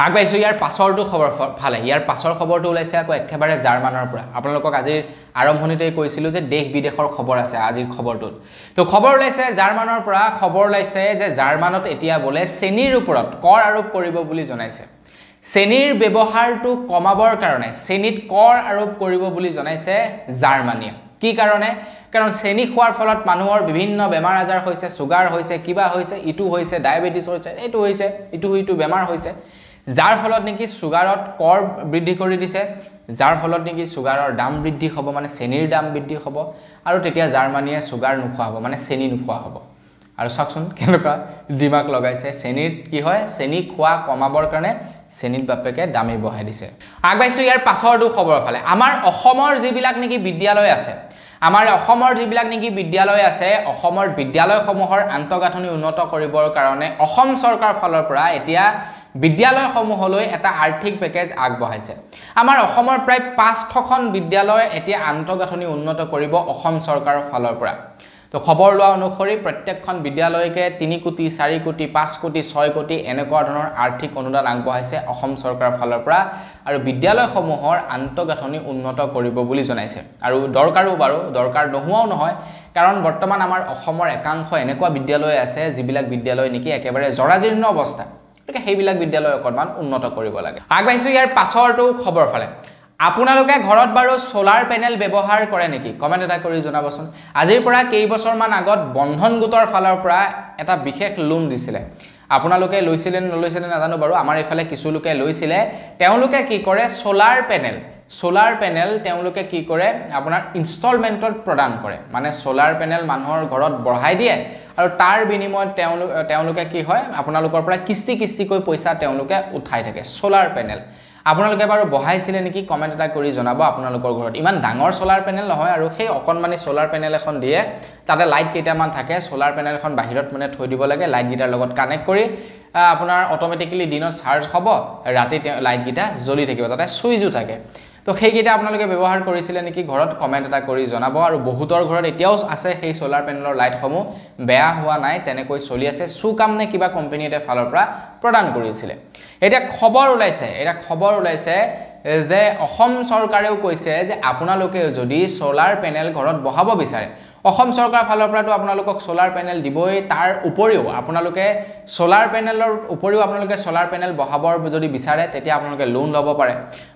আগবাইছো ইয়াৰ পাছৰটো খবৰ ফালে ইয়াৰ পাছৰ খবৰটো ওলাইছে আকৌ একেবাৰে জাৰ্মানৰ পৰা আপোনালোকক আজিৰ আৰম্ভণিতে কৈছিলো যে দেশ বিদেশৰ খবৰ আছে আজিৰ খবৰটোত তো খবৰ ওলাইছে জাৰ্মানৰ পৰা খবৰ ওলাইছে যে জাৰ্মানত এতিয়া বলে চেনিৰ ওপৰত কৰ আৰোপ কৰিব বুলি জনাইছে চেনিৰ ব্যৱহাৰটো কমাবৰ কাৰণে চেনিত কৰ আৰোপ কৰিব বুলি জনাইছে জাৰ্মানিয়ে কি কাৰণে কাৰণ চেনি খোৱাৰ ফলত মানুহৰ বিভিন্ন বেমাৰ আজাৰ হৈছে সুগাৰ হৈছে কিবা হৈছে ইটো হৈছে ডায়াবেটিস হৈছে এটো হৈছে ইটো বেমাৰ হৈছে যাৰ ফলত নেকি সুগাৰত কৰ বৃদ্ধি কৰি দিছে যাৰ ফলত নেকি সুগাৰৰ দাম বৃদ্ধি হ'ব মানে চেনিৰ দাম বৃদ্ধি হ'ব আৰু তেতিয়া জাৰ্মানিয়ে সুগাৰ নোখোৱা হ'ব মানে চেনি নোখোৱা হ'ব আৰু চাকচোন কেনেকুৱা দিমাগ লগাইছে চেনিত কি হয় চেনি খোৱা কমাবৰ কাৰণে চেনিত বাপেকে দামী বহাই দিছে আগবাইছো ইয়াৰ পাছৰটো খবৰ ফালে আমাৰ অসমৰ যিবিলাক নেকি বিদ্যালয় আছে আমাৰ অসমৰ যিবিলাক নেকি বিদ্যালয় আছে অসমৰ বিদ্যালয়সমূহৰ আন্তঃগাঁথনি উন্নত কৰিবৰ কাৰণে অসম চৰকাৰ ফালৰ পৰা এতিয়া বিদ্যালয়সমূহলৈ এটা আৰ্থিক পেকেজ আগবঢ়াইছে আমাৰ অসমৰ প্ৰায় 500খন বিদ্যালয় এতিয়া আন্তঃগাঁথনি উন্নত কৰিব অসম চৰকাৰৰ ফালৰ পৰা তো খবৰ লোৱা অনুসৰি প্ৰত্যেকখন বিদ্যালয়কে 3 কোটি 4 কোটি 5 কোটি 6 কোটি এনেকুৱা ধৰণৰ আৰ্থিক অনুদান আগবঢ়াইছে অসম চৰকাৰৰ ফালৰ পৰা আৰু বিদ্যালয়সমূহৰ আন্তঃগাঁথনি উন্নত কৰিব বুলি জনাইছে আৰু দৰকাৰ নোহোৱাও নহয় কাৰণ বৰ্তমান আমাৰ অসমৰ একাংশ এনেকুৱা বিদ্যালয় আছে যিবিলাক বিদ্যালয় নেকি একেবাৰে জৰাজীৰ্ণ অৱস্থা গতিকে সেইবিলাক বিদ্যালয় অকণমান উন্নত কৰিব লাগে আগবাইছো ইয়াৰ পাছৰটো খবৰ ফালে আপোনালোকে ঘৰত বাৰু সোলাৰ পেনেল ব্যৱহাৰ কৰে নেকি কমেন্ট এটা কৰি জনাবচোন আজিৰ পৰা কেইবছৰ মান আগত বন্ধন গোটৰ ফালৰ পৰা এটা বিশেষ লোন দিছিলে আপোনালোকে লৈছিলে নাজানো বাৰু আমাৰ ইফালে কিছু লোকে লৈছিলে তেওঁলোকে কি কৰে সোলাৰ পেনেল তেওঁলোকে কি কৰে আপোনাৰ ইনষ্টলমেন্টত প্ৰদান কৰে মানে সোলাৰ পেনেল মানুহৰ ঘৰত বঢ়াই দিয়ে আৰু তাৰ বিনিময়ত তেওঁলোকে কি হয় আপোনালোকৰ পৰা কিস্তি কৈ পইচা তেওঁলোকে উঠাই থাকে সোলাৰ পেনেল আপোনালোকে বাৰু বহাইছিলে নেকি কমেন্ট এটা কৰি জনাব আপোনালোকৰ ঘৰত ইমান ডাঙৰ সোলাৰ পেনেল নহয় আৰু সেই অকনমানি সোলাৰ পেনেল এখন দিয়ে তাতে লাইট কেইটামান থাকে সোলাৰ পেনেল এখন বাহিৰত মানে থৈ দিব লাগে লাইট গিটাৰ লগত কানেক্ট কৰি আপোনাৰ অটোমেটিক্যালি দিনত চাৰ্জ হ'ব ৰাতি লাইট গিটা জ্বলি থাকিব তাতে সুইচও থাকে তো সেই গিটা আপোনালোকে ব্যৱহাৰ কৰিছিলে নেকি ঘৰত কমেন্ট এটা কৰি জনাব আৰু বহুতৰ ঘৰত এতিয়াও আছে সেই সোলাৰ পেনেলৰ লাইটসমূহ বেয়া হোৱা নাই তেনেকৈ চলি আছে সুকাম নে কিবা কোম্পানী এটা ফালৰ পৰা প্ৰদান কৰিছিলে এটা খবৰ ওলাইছে যে অসম চৰকাৰেও কৈছে যে আপোনালোকে যদি সোলাৰ পেনেল ঘৰত বহাব বিচাৰে অসম চৰকাৰ ফালৰ পৰাটো আপোনালোকক সোলাৰ পেনেল দিবই তাৰ উপৰিও আপোনালোকে সোলাৰ পেনেল বহাবৰ যদি বিচাৰে তেতিয়া আপোনালোকে লোন ল'ব পাৰে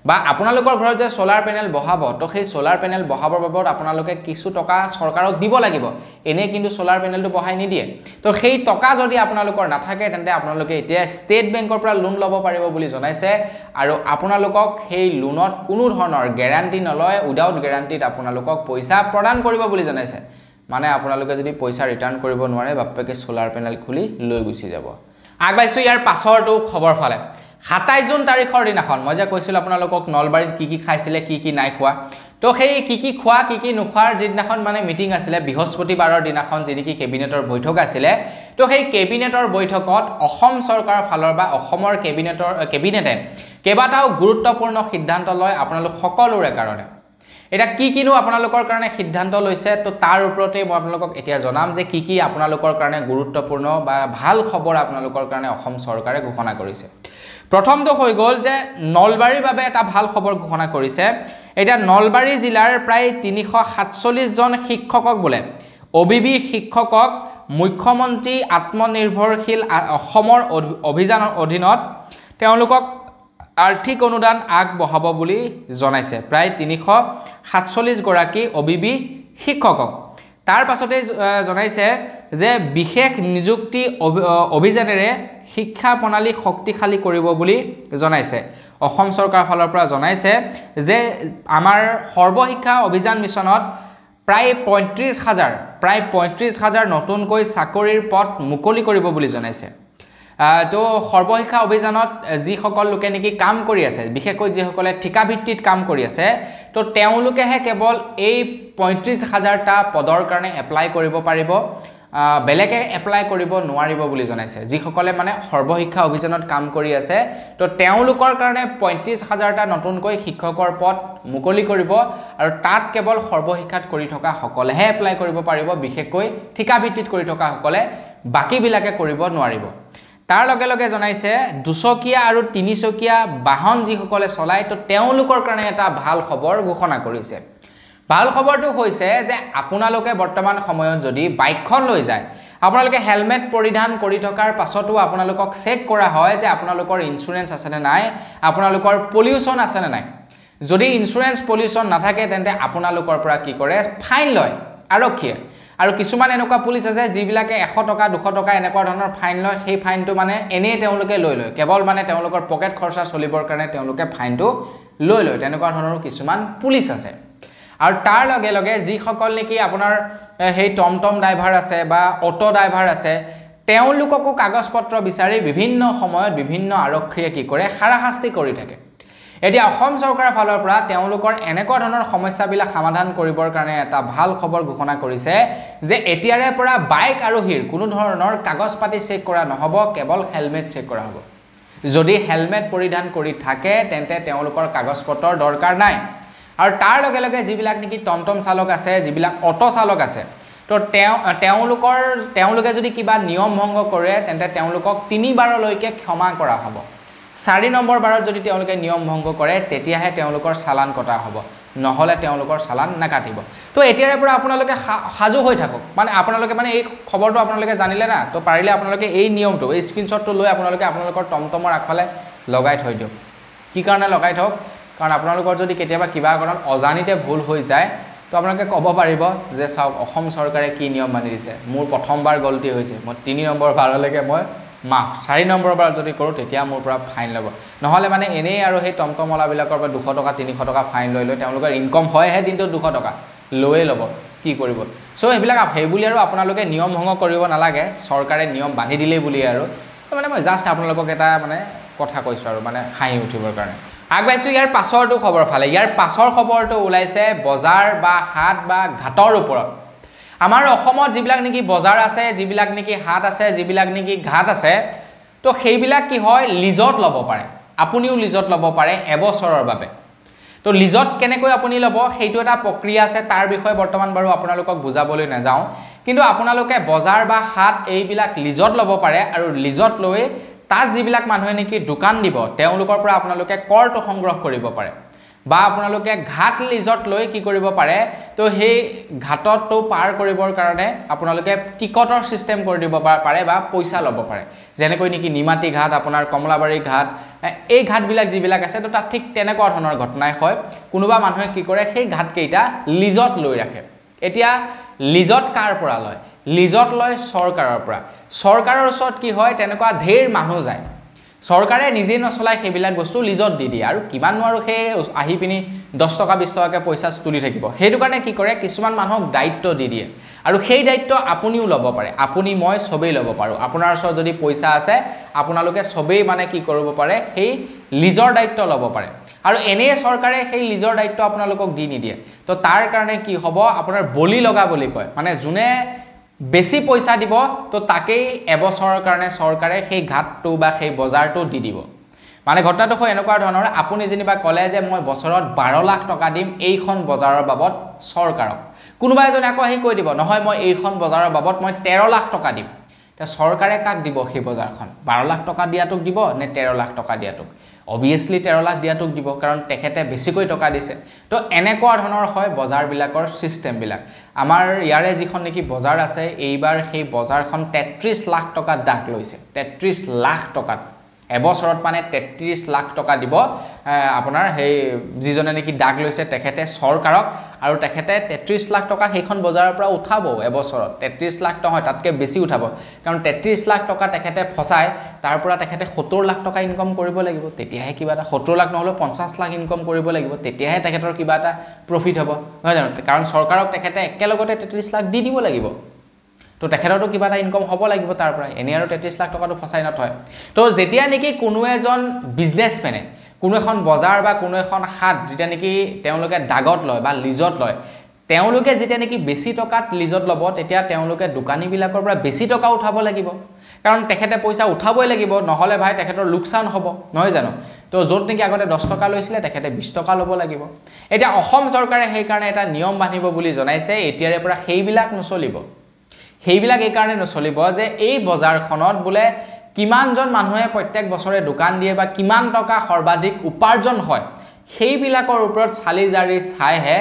বা আপোনালোকৰ ঘৰত যে সোলাৰ পেনেল বহাব তো সেই সোলাৰ পেনেল বহাবৰ বাবদ আপোনালোকে কিছু টকা চৰকাৰক দিব লাগিব এনে কিন্তু সোলাৰ পেনেলটো বহাই নিদিয়ে তো সেই টকা যদি আপোনালোকৰ নাথাকে তেন্তে আপোনালোকে এতিয়া ষ্টেট বেংকৰ পৰা লোন ল'ব পাৰিব বুলি জনাইছে আৰু আপোনালোকক সেই লোনত কোনো ধৰণৰ গ্যাৰান্টি নলয় উইদাউট গ্যাৰান্টিত আপোনালোকক পইচা প্ৰদান কৰিব বুলি জনাইছে মানে আপোনালোকে যদি পইচা ৰিটাৰ্ণ কৰিব নোৱাৰে বাপেকে সোলাৰ পেনেল খুলি লৈ গুচি যাব আগবাইছো ইয়াৰ পাছৰটো খবৰ ফালে 27 জুন তাৰিখৰ দিনাখন মই যে কৈছিল আপোনালোকক নলবাৰীত কি খাইছিলে কি নাই খোৱা তো সেই কি খোৱা কি নোখোৱাৰ যিদিনাখন মানে মিটিং আছিলে বৃহস্পতিবাৰৰ দিনাখন যেনেকি কেবিনেটৰ বৈঠক আছিলে তো সেই কেবিনেটৰ বৈঠকত অসম চৰকাৰৰ ফালৰ বা অসমৰ কেবিনেটে কেইবাটাও গুৰুত্বপূৰ্ণ সিদ্ধান্ত লয় আপোনালোক সকলোৰে কাৰণে এটা কিনো আপোনালোকৰ কাৰণে সিদ্ধান্ত লৈছে তো তাৰ ওপৰতে মই আপোনালোকক এতিয়া জনাম যে কি আপোনালোকৰ কাৰণে গুৰুত্বপূৰ্ণ বা ভাল খবৰ আপোনালোকৰ কাৰণে অসম চৰকাৰে ঘোষণা কৰিছে প্ৰথমটো হৈ গ'ল যে নলবাৰীৰ বাবে এটা ভাল খবৰ ঘোষণা কৰিছে এটা নলবাৰী জিলাৰ প্ৰায় 347 জন শিক্ষকক বলে অবিবি শিক্ষকক মুখ্যমন্ত্ৰী আত্মনিৰ্ভৰশীল অসমৰ অভিযানৰ অধীনত তেওঁলোকক আৰ্থিক অনুদান আগবঢ়াব বুলি জনাইছে প্ৰায় 347 গৰাকী অবিবি শিক্ষকক তাৰ পাছতে জনাইছে যে বিশেষ নিযুক্তি অভিযানেৰে শিক্ষা প্ৰণালী শক্তিশালী কৰিব বুলি জনাইছে অসম চৰকাৰ ফালৰ পৰা জনাইছে যে আমাৰ সৰ্বশিক্ষা অভিযান মিছনত প্ৰায় ৩৫,০০০ নতুনকৈ চাকৰিৰ পদ মুকলি কৰিব বুলি জনাইছে তো সৰ্বশিক্ষা অভিযানত যিসকল লোকে নেকি কাম কৰি আছে বিশেষকৈ যিসকলে ঠিকা ভিত্তিত কাম কৰি আছে তো তেওঁলোকেহে কেৱল এই ৩৫,০০০টা পদৰ কাৰণে এপ্লাই কৰিব পাৰিব বেলেগে এপ্লাই কৰিব নোৱাৰিব বুলি জনাইছে যিসকলে মানে সৰ্বশিক্ষা অভিযানত কাম কৰি আছে তো তেওঁলোকৰ কাৰণে ৩৫,০০০টা নতুনকৈ শিক্ষকৰ পদ মুকলি কৰিব আৰু তাত কেৱল সৰ্বশিক্ষাত কৰি থকা সকলেহে এপ্লাই কৰিব পাৰিব বিশেষকৈ ঠিকা ভিত্তিত কৰি থকা সকলে বাকিবিলাকে কৰিব নোৱাৰিব তাৰ লগে লগে জনাইছে দুচকীয়া আৰু তিনিচকীয়া বাহন যিসকলে চলায় তো তেওঁলোকৰ কাৰণে এটা ভাল খবৰ ঘোষণা কৰিছে ভাল খবৰটো হৈছে যে আপোনালোকে বৰ্তমান সময়ত যদি বাইকখন লৈ যায় আপোনালোকে হেলমেট পৰিধান কৰি থকাৰ পাছতো আপোনালোকক চেক কৰা হয় যে আপোনালোকৰ ইনস্যুৰেন্স আছে নে নাই আপোনালোকৰ পলিউশন আছে নে নাই যদি ইনস্যুৰেন্স পলিউশন নাথাকে তেন্তে আপোনালোকৰ পৰা কি কৰে ফাইন লয় আৰক্ষীয়ে আৰু কিছুমান এনেকুৱা পুলিচ আছে যিবিলাকে 100 টকা 200 টকা এনেকুৱা ধৰণৰ ফাইন লয় সেই ফাইনটো মানে এনে তেওঁলোকে লৈ লয় কেৱল মানে তেওঁলোকৰ পকেট খৰচা চলিবৰ কাৰণে তেওঁলোকে ফাইনটো লৈ লয় তেনেকুৱা ধৰণৰ কিছুমান পুলিচ আছে আৰু তাৰ লগে লগে যিসকল নেকি আপোনাৰ সেই টমটম ড্ৰাইভাৰ আছে বা অটো ড্ৰাইভাৰ আছে তেওঁলোককো কাগজপত্ৰ বিচাৰি বিভিন্ন সময়ত বিভিন্ন আৰক্ষীয়ে কি কৰে হাৰাশাস্তি কৰি থাকে এতিয়া অসম চৰকাৰৰ ফালৰ পৰা তেওঁলোকৰ এনেকুৱা ধৰণৰ সমস্যাবিলাক সমাধান কৰিবৰ কাৰণে এটা ভাল খবৰ ঘোষণা কৰিছে যে এতিয়াৰে পৰা বাইক আৰোহীৰ কোনো ধৰণৰ কাগজ পাতি চেক কৰা নহব কেৱল হেলমেট চেক কৰা হ'ব যদি হেলমেট পৰিধান কৰি থাকে তেন্তে তেওঁলোকৰ কাগজপত্ৰৰ দৰকাৰ নাই আৰু তাৰ লগে লগে যিবিলাক নেকি টমটম চালক আছে যিবিলাক অটো চালক আছে তো তেওঁলোকে যদি কিবা নিয়ম ভংগ কৰে তেন্তে তেওঁলোকক 3 বাৰলৈকে ক্ষমা কৰা হ'ব 4 নম্বৰ বাৰত যদি তেওঁলোকে নিয়ম ভংগ কৰে তেতিয়াহে তেওঁলোকৰ চালান কটা হ'ব নহলে তেওঁলোকৰ চালান নাকাটিব তো এতিয়াৰে পৰা আপোনালোকে হাজু হৈ থাকক মানে আপোনালোকে মানে এই খবৰটো আপোনালোকে জানিলে না তো পাৰিলে আপোনালোকে এই নিয়মটো এই স্ক্ৰিনশ্বটটো লৈ আপোনালোকে আপোনালোকৰ টমটমৰ আগফালে লগাই থৈ দিয়ক কি কাৰণে লগাই থওক কাৰণ আপোনালোকৰ যদি কেতিয়াবা কিবা কাৰণত অজানিতে ভুল হৈ যায় তো আপোনালোকে ক'ব পাৰিব যে চাওক অসম চৰকাৰে কি নিয়ম মানি দিছে মোৰ প্ৰথমবাৰ গলতি হৈছে মই 3 নম্বৰ বাৰলৈকে মই মাফ 4 নম্বৰ বাৰ যদি কৰোঁ তেতিয়া মোৰ পৰা ফাইন ল'ব নহলে মানে এনেই আৰু সেই টমটমলাবিলাকৰ পৰা 200 টকা 300 টকা ফাইন লৈ তেওঁলোকৰ ইনকম হয়হে দিনটো 200 টকা লৈয়ে ল'ব কি কৰিব সো এইবিলাক সেইবুলি আৰু আপোনালোকে নিয়ম ভংগ কৰিব নালাগে চৰকাৰে নিয়ম বান্ধি দিলেই বুলি আৰু মানে মই জাষ্ট আপোনালোকক এটা মানে কথা কৈছোঁ আৰু মানে হাঁহি উঠিবৰ কাৰণে আগবাইছো ইয়াৰ পাছৰটো খবৰ ফালে ইয়াৰ পাছৰ খবৰটো ওলাইছে বজাৰ বা হাট বা ঘাটৰ ওপৰত আমাৰ অসমত যিবিলাক নেকি বজাৰ আছে যিবিলাক নেকি হাট আছে যিবিলাক নেকি ঘাট আছে তো সেইবিলাক কি হয় লিজত ল'ব পাৰে আপুনিও লিজত ল'ব পাৰে এবছৰৰ বাবে তো লিজত কেনেকৈ আপুনি ল'ব সেইটো এটা প্ৰক্ৰিয়া আছে তাৰ বিষয়ে বৰ্তমান বাৰু আপোনালোকক বুজাবলৈ নাযাওঁ কিন্তু আপোনালোকে বজাৰ বা হাট এইবিলাক লিজত ল'ব পাৰে আৰু লিজত লৈ তাত যিবিলাক মানুহে নেকি দোকান দিব তেওঁলোকৰ পৰা আপোনালোকে কৰটো সংগ্ৰহ কৰিব পাৰে বা আপোনালোকে ঘাট লিজত লৈ কি কৰিব পাৰে তো সেই ঘাটটো পাৰ কৰিবৰ কাৰণে আপোনালোকে টিকটৰ সিস্টেম কৰি দিব পাৰে বা পইচা ল'ব পাৰে যেনেকৈ নেকি নিমাটি ঘাট আপোনাৰ কমলাবাৰী ঘাট এই ঘাটবিলাক যিবিলাক আছে তো তাত ঠিক তেনেকুৱা ধৰণৰ ঘটনাই হয় কোনোবা মানুহে কি কৰে সেই ঘাট কেইটা লিজত লৈ ৰাখে এতিয়া লিজত কাৰ পৰা লয় লিজত লয় চৰকাৰৰ পৰা চৰকাৰৰ ওচৰত কি হয় তেনেকুৱা ঢেৰ মানুহ যায় চৰকাৰে নিজে নচলাই সেইবিলাক বস্তু লিজত দি দিয়ে আৰু কিমান নোৱাৰো সেই আহি পিনি 10 টকা 20 টকাকে পইচা তুলি থাকিব সেইটো কাৰণে কি কৰে কিছুমান মানুহক দায়িত্ব দি দিয়ে আৰু সেই দায়িত্ব আপুনিও ল'ব পাৰে আপুনি মই সবেই ল'ব পাৰো আপোনাৰ ওচৰত যদি পইচা আছে আপোনালোকে সবেই মানে কি কৰিব পাৰে সেই লিজৰ দায়িত্ব ল'ব পাৰে আৰু এনে চৰকাৰে সেই লিজৰ দায়িত্ব আপোনালোকক দি নিদিয়ে তো তাৰ কাৰণে কি হ'ব আপোনাৰ বলি লগা বুলি কয় মানে যোনে বেছি পইচা দিব তো তাকেই এবছৰৰ কাৰণে চৰকাৰে সেই ঘাটটো বা সেই বজাৰটো দি দিব মানে ঘটনাটো হয় এনেকুৱা ধৰণৰ আপুনি যেনিবা ক'লে যে মই বছৰত 12 লাখ টকা দিম এইখন বজাৰৰ বাবদ চৰকাৰক কোনোবা এজনে আকৌ আহি কৈ দিব নহয় মই এইখন বজাৰৰ বাবদ মই 13 লাখ টকা দিম তে চৰকাৰে কাক দিব সেই বজাৰখন 12 লাখ টকা দিয়াটোক দিব নে 13 লাখ টকা দিয়াটোক obviously 13 লাখ দিয়াটোক দিব কাৰণ তেখেতে বেছিকৈ টকা দিছে তো এনেকুৱা ধৰণৰ হয় বজাৰবিলাকৰ সিস্টেম বিলাক আমাৰ ইয়াৰে যিখন নেকি বজাৰ আছে এইবাৰ সেই বজাৰখন 33 লাখ টকা দাগ লৈছে 33 লাখ টকা এবছৰত মানে 33 লাখ টকা দিব আপোনাৰ সেই যিজনে নেকি দাগ লৈছে তেখেতে চৰকাৰক আৰু তেখেতে 33 লাখ টকা সেইখন বজাৰৰ পৰা উঠাব এবছৰত 33 লাখ নহয় তাতকে বেছি উঠাব কাৰণ 33 লাখ টকা তেখেতে ফসাই তাৰ পৰা তেখেতে 70 লাখ টকা ইনকাম কৰিব লাগিব তেতিয়াহে কিবা এটা 70 লাখ নহলে 50 লাখ ইনকাম কৰিব লাগিব তেতিয়াহে তেখেতৰ কিবা এটা প্ৰফিট হ'ব নহয় জানো কাৰণ চৰকাৰক তেখেতে একেলগতে 33 লাখ দি দিব লাগিব তো তেখেতৰটো কিবা এটা ইনকাম হ'ব লাগিব তাৰ পৰা এনে আৰু 33 লাখ টকাটো ফসাই নথয় তো যেতিয়া নেকি কোনো এজন বিজনেছমেনে কোনো এখন বজাৰ বা কোনো এখন হাট যেতিয়া নেকি তেওঁলোকে দাগত লয় বা লিজত লয় তেওঁলোকে যেতিয়া নেকি বেছি টকাত লিজত ল'ব তেতিয়া তেওঁলোকে দোকানীবিলাকৰ পৰা বেছি টকা উঠাব লাগিব কাৰণ তেখেতে পইচা উঠাবই লাগিব নহলে ভাই তেখেতৰ লোকসান হ'ব নহয় জানো তো য'ত নেকি আগতে 10 টকা লৈছিলে তেখেতে 20 টকা ল'ব লাগিব এটা অসম চৰকাৰে সেই কাৰণে এটা নিয়ম বান্ধিব বুলি জনাইছে এতিয়াৰে পৰা সেইবিলাক নচলিব সেইবিলাক এই কাৰণে নচলিব যে এই বজাৰখনত বোলে কিমানজন মানুহে প্ৰত্যেক বছৰে দোকান দিয়ে বা কিমান টকা সৰ্বাধিক উপাৰ্জন হয় সেইবিলাকৰ ওপৰত চালি জাৰি চাইহে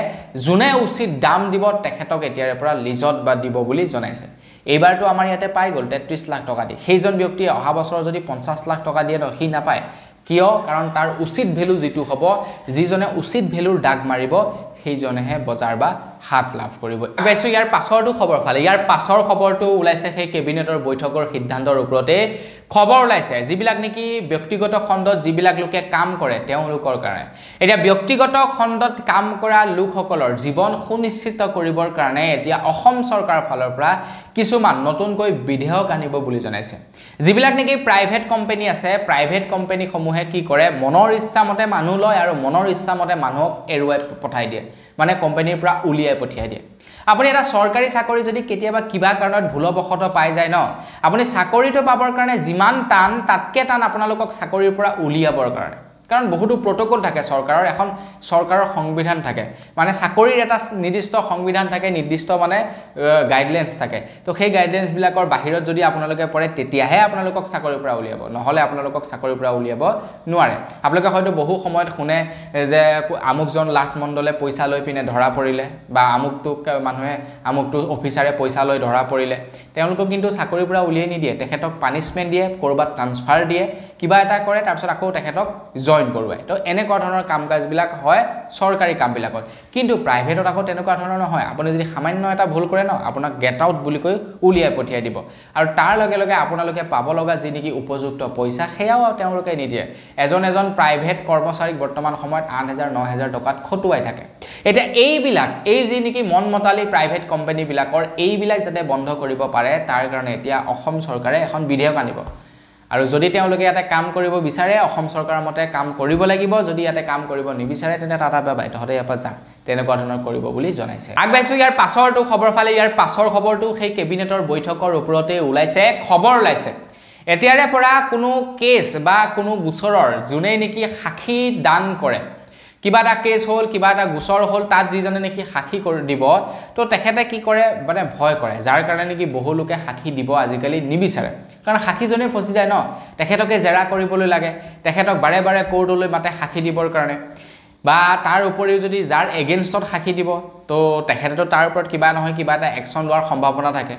জুনে উচিত দাম দিব তেখেতক এতিয়াৰে পৰা লিজত বা দিব বুলি জনাইছে এইবাৰটো আমাৰ ইয়াতে পাই গ'ল 33 লাখ টকা দি সেইজন ব্যক্তিয়ে অহা বছৰ যদি 50 লাখ টকা দিয়ে নহি নাপায় কিয় কাৰণ তাৰ উচিত ভ্যালু যেটো হ'ব যিজনে উচিত ভ্যালুৰ দাগ মাৰিব সেইজনেহে বজাৰ বা হাত লাভ কৰিব বেছো ইয়াৰ পাছৰটো খবৰ ফালে ইয়াৰ পাছৰ খবৰটো ওলাইছে সেই কেবিনেটৰ বৈঠকৰ সিদ্ধান্তৰ ওপৰতে খবৰ ওলাইছে যিবিলাক নেকি ব্যক্তিগত খণ্ডত যিবিলাক লোকে কাম কৰে তেওঁলোকৰ কাৰণে এতিয়া ব্যক্তিগত খণ্ডত কাম কৰা লোকসকলৰ জীৱন সুনিশ্চিত কৰিবৰ কাৰণে এতিয়া অসম চৰকাৰৰ ফালৰ পৰা কিছুমান নতুনকৈ বিধেয়ক আনিব বুলি জনাইছে যিবিলাক নেকি প্ৰাইভেট কোম্পানী আছে প্ৰাইভেট কোম্পানী সমূহে কি কৰে মনৰ ইচ্ছা মতে মানুহ লয় আৰু মনৰ ইচ্ছা মতে মানুহক এৰুৱাই পঠাই দিয়ে মানে কোম্পানীৰ পৰা উলিয়াই পঠিয়াই দিয়ে আপুনি এটা সৰকাৰি চাকৰি যদি কেতিয়াবা কিবা কাৰণত ভুলবশত পাই যায় ন আপুনি চাকৰিটো পাবৰ কাৰণে যিমান টান তাতকে টান আপোনালোকক চাকৰিৰ পৰা উলিয়াবৰ কাৰণে কাৰণ বহুতো প্ৰটোকল থাকে চৰকাৰৰ এখন চৰকাৰৰ সংবিধান থাকে মানে চাকৰিৰ এটা নিৰ্দিষ্ট সংবিধান থাকে নিৰ্দিষ্ট মানে গাইডলাইনছ থাকে তো সেই গাইডলাইনছ বিলাকৰ বাহিৰত যদি আপোনালোকে পৰে তেতিয়াহে আপোনালোকক চাকৰিৰ পৰা উলিয়াব নহলে আপোনালোকক চাকৰিৰ পৰা উলিয়াব নোৱাৰে আপোনালোকে হয়তো বহু সময়ত শুনে যে আমুকজন লাখ মণ্ডলে পইচা লৈ পিনে ধৰা পৰিলে বা আমুকটোক মানুহে আমুকটো অফিচাৰে পইচা লৈ ধৰা পৰিলে তেওঁলোকক কিন্তু চাকৰিৰ পৰা উলিয়াই নিদিয়ে তেখেতক পানিশমেন্ট দিয়ে কৰবাত ট্ৰান্সফাৰ দিয়ে কিবা এটা কৰে তাৰ পিছত আকৌ তেখেতক জয়েন কৰোৱায় তো এনেকুৱা ধৰণৰ কামকাজবিলাক হয় সৰকাৰি কামবিলাকত কিন্তু প্ৰাইভেটত আকৌ তেনেকুৱা ধৰণৰ নহয় আপুনি যদি সামান্য এটা ভুল কৰে ন আপোনাক গেট আউট বুলি কৈ উলিয়াই পঠিয়াই দিব আৰু তাৰ লগে লগে আপোনালোকে পাব লগা যি নেকি উপযুক্ত পইচা সেয়াও তেওঁলোকে নিদিয়ে এজন প্ৰাইভেট কৰ্মচাৰীক বৰ্তমান সময়ত 8000 9000 টকাত খটুৱাই থাকে এটা এইবিলাক এই যি নেকি মনমতালি প্ৰাইভেট কোম্পানী বিলাকৰ এইবিলাক যাতে বন্ধ কৰিব পাৰে তাৰ কাৰণে এতিয়া অসম চৰকাৰে এখন বিধেয়ক আনিব আৰু যদি তেওঁলোকে ইয়াতে কাম কৰিব বিচাৰে অসম চৰকাৰৰ মতে কাম কৰিব লাগিব যদি ইয়াতে কাম কৰিব নিবিচাৰে তেনে টাটা বাই তহতে ইয়াৰ পৰা যা তেনেকুৱা ধৰণৰ কৰিব বুলি জনাইছে আগবাইছো ইয়াৰ পাছৰটো খবৰ ফালে ইয়াৰ পাছৰ খবৰটো সেই কেবিনেটৰ বৈঠকৰ ওপৰতে ওলাইছে খবৰ ওলাইছে এতিয়াৰে পৰা কোনো কেছ বা কোনো গোচৰৰ জুনে নেকি সাক্ষী দান কৰে কিবা এটা কেছ হল কিবা এটা গোচৰ হল তাত যিজনে নেকি সাক্ষী কৰি দিব তো তেখেতে কি কৰে মানে ভয় কৰে যাৰ কাৰণে নেকি বহু লোকে সাক্ষী দিব আজিকালি নিবিচাৰে কাৰণ সাক্ষীজনে ফসি যায় ন তেখেতকে জেৰা কৰিবলৈ লাগে তেখেতক বাৰে বাৰে কোৰ্টলৈ মাতে সাক্ষী দিবৰ কাৰণে বা তাৰ উপৰিও যদি যাৰ এগেইনষ্টত সাক্ষী দিব তো তেখেতেতো তাৰ ওপৰত কিবা নহয় কিবা এটা একচন লোৱাৰ সম্ভাৱনা থাকে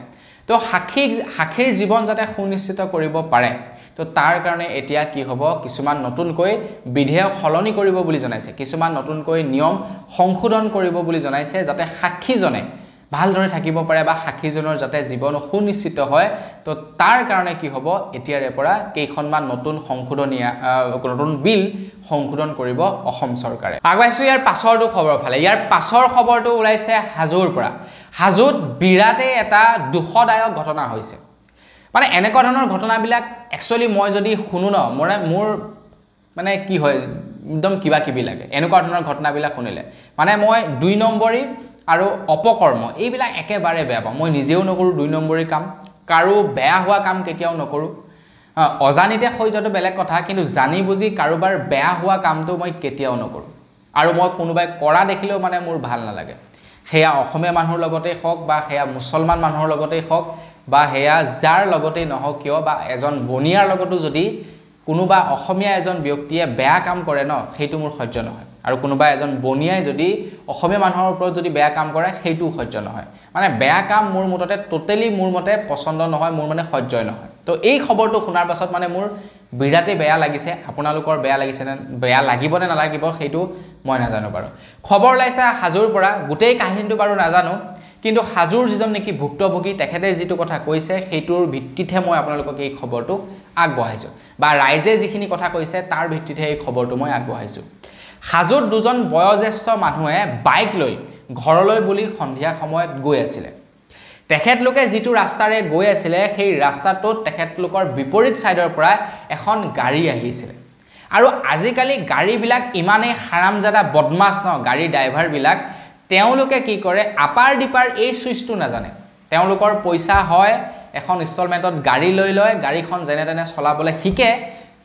তো সাক্ষীৰ জীৱন যাতে সুনিশ্চিত কৰিব পাৰে তো তাৰ কাৰণে এতিয়া কি হ'ব কিছুমান নতুনকৈ বিধেয়ক সলনি কৰিব বুলি জনাইছে কিছুমান নতুনকৈ নিয়ম সংশোধন কৰিব বুলি জনাইছে যাতে সাক্ষীজনে ভালদৰে থাকিব পাৰে বা সাক্ষীজনৰ যাতে জীৱন সুনিশ্চিত হয় তো তাৰ কাৰণে কি হ'ব এতিয়াৰে পৰা কেইখনমান নতুন সংশোধনীয়া নতুন বিল সংশোধন কৰিব অসম চৰকাৰে আগবাইছো ইয়াৰ পাছৰটো খবৰ ফালে ইয়াৰ পাছৰ খবৰটো ওলাইছে হাজোৰ পৰা হাজোত বিৰাটে এটা দুখদায়ক ঘটনা হৈছে মানে এনেকুৱা ধৰণৰ ঘটনাবিলাক একচুয়ালি মই যদি শুনো ন মোৰ মানে কি হয় একদম কিবা কিবি লাগে এনেকুৱা ধৰণৰ ঘটনাবিলাক শুনিলে মানে মই 2 নম্বৰী আৰু অপকৰ্ম এইবিলাক একেবাৰে বেয়া পাওঁ মই নিজেও নকৰো 2 নম্বৰী কাম কাৰো বেয়া হোৱা কাম কেতিয়াও নকৰো অজানিতে হৈ যটো বেলেগ কথা কিন্তু জানি বুজি কাৰোবাৰ বেয়া হোৱা কামটো মই কেতিয়াও নকৰো আৰু মই কোনোবাই কৰা দেখিলেও মানে মোৰ ভাল নালাগে হেয়া অসমীয়া মানুহৰ লগতে হওক বা হেয়া মুছলমান মানুহৰ লগতে হওক বা হেয়া যাৰ লগতে নহওক কিয় বা এজন বনিয়াৰ লগতো যদি কোনোবা অসমীয়া এজন ব্যক্তিয়ে বেয়া কাম কৰে ন সেইটো মোৰ সহ্য নহয় আৰু কোনোবা এজন বনিয়াই যদি অসমীয়া মানুহৰ ওপৰত যদি বেয়া কাম কৰে সেইটো সহ্য নহয় মানে বেয়া কাম মোৰ মততে টোটালি মোৰ মতে পছন্দ নহয় মোৰ মানে সহ্যই নহয় তো এই খবৰটো শুনাৰ পাছত মানে মোৰ বিৰাটে বেয়া লাগিছে আপোনালোকৰ বেয়া লাগিছে নে বেয়া লাগিব নে নালাগিব সেইটো মই নাজানো বাৰু খবৰ লাইছা হাজোৰ পৰা গোটেই কাহিনীটো বাৰু নাজানো কিন্তু হাজোৰ যিজন নেকি ভুক্তভোগী তেখেতে যেটো কথা কৈছে সেইটোৰ ভিত্তিতে মই আপোনালোকক এই খবৰটো আগবঢ়াইছো বা ৰাইজে যিখিনি কথা কৈছে তাৰ ভিত্তিতে এই খবৰটো মই আগবঢ়াইছো হাজোত দুজন বয়োজ্যেষ্ঠ মানুহে বাইক লৈ ঘৰলৈ বুলি সন্ধিয়া সময়ত গৈ আছিল তেখেতলোকে যেটো ৰাস্তাৰে গৈ আছিল সেই ৰাস্তাটোত তেখেতলোকৰ বিপৰীত সাইডৰ পৰা এখন গাড়ী আহিছিল আৰু আজিকালি গাড়ীবিলাক ইমানে হাৰামজাদা বদমাছ ন গাড়ী ড্ৰাইভাৰ বিলাক তেওঁলোকে কি কৰে আপাৰ ডিপাৰ এই সুইচটো নাজানে তেওঁলোকৰ পইচা হয় এখন ইনষ্টলমেন্টত গাড়ী লৈ লয় গাড়ীখন যেনে তেনে চলাবলৈ শিকে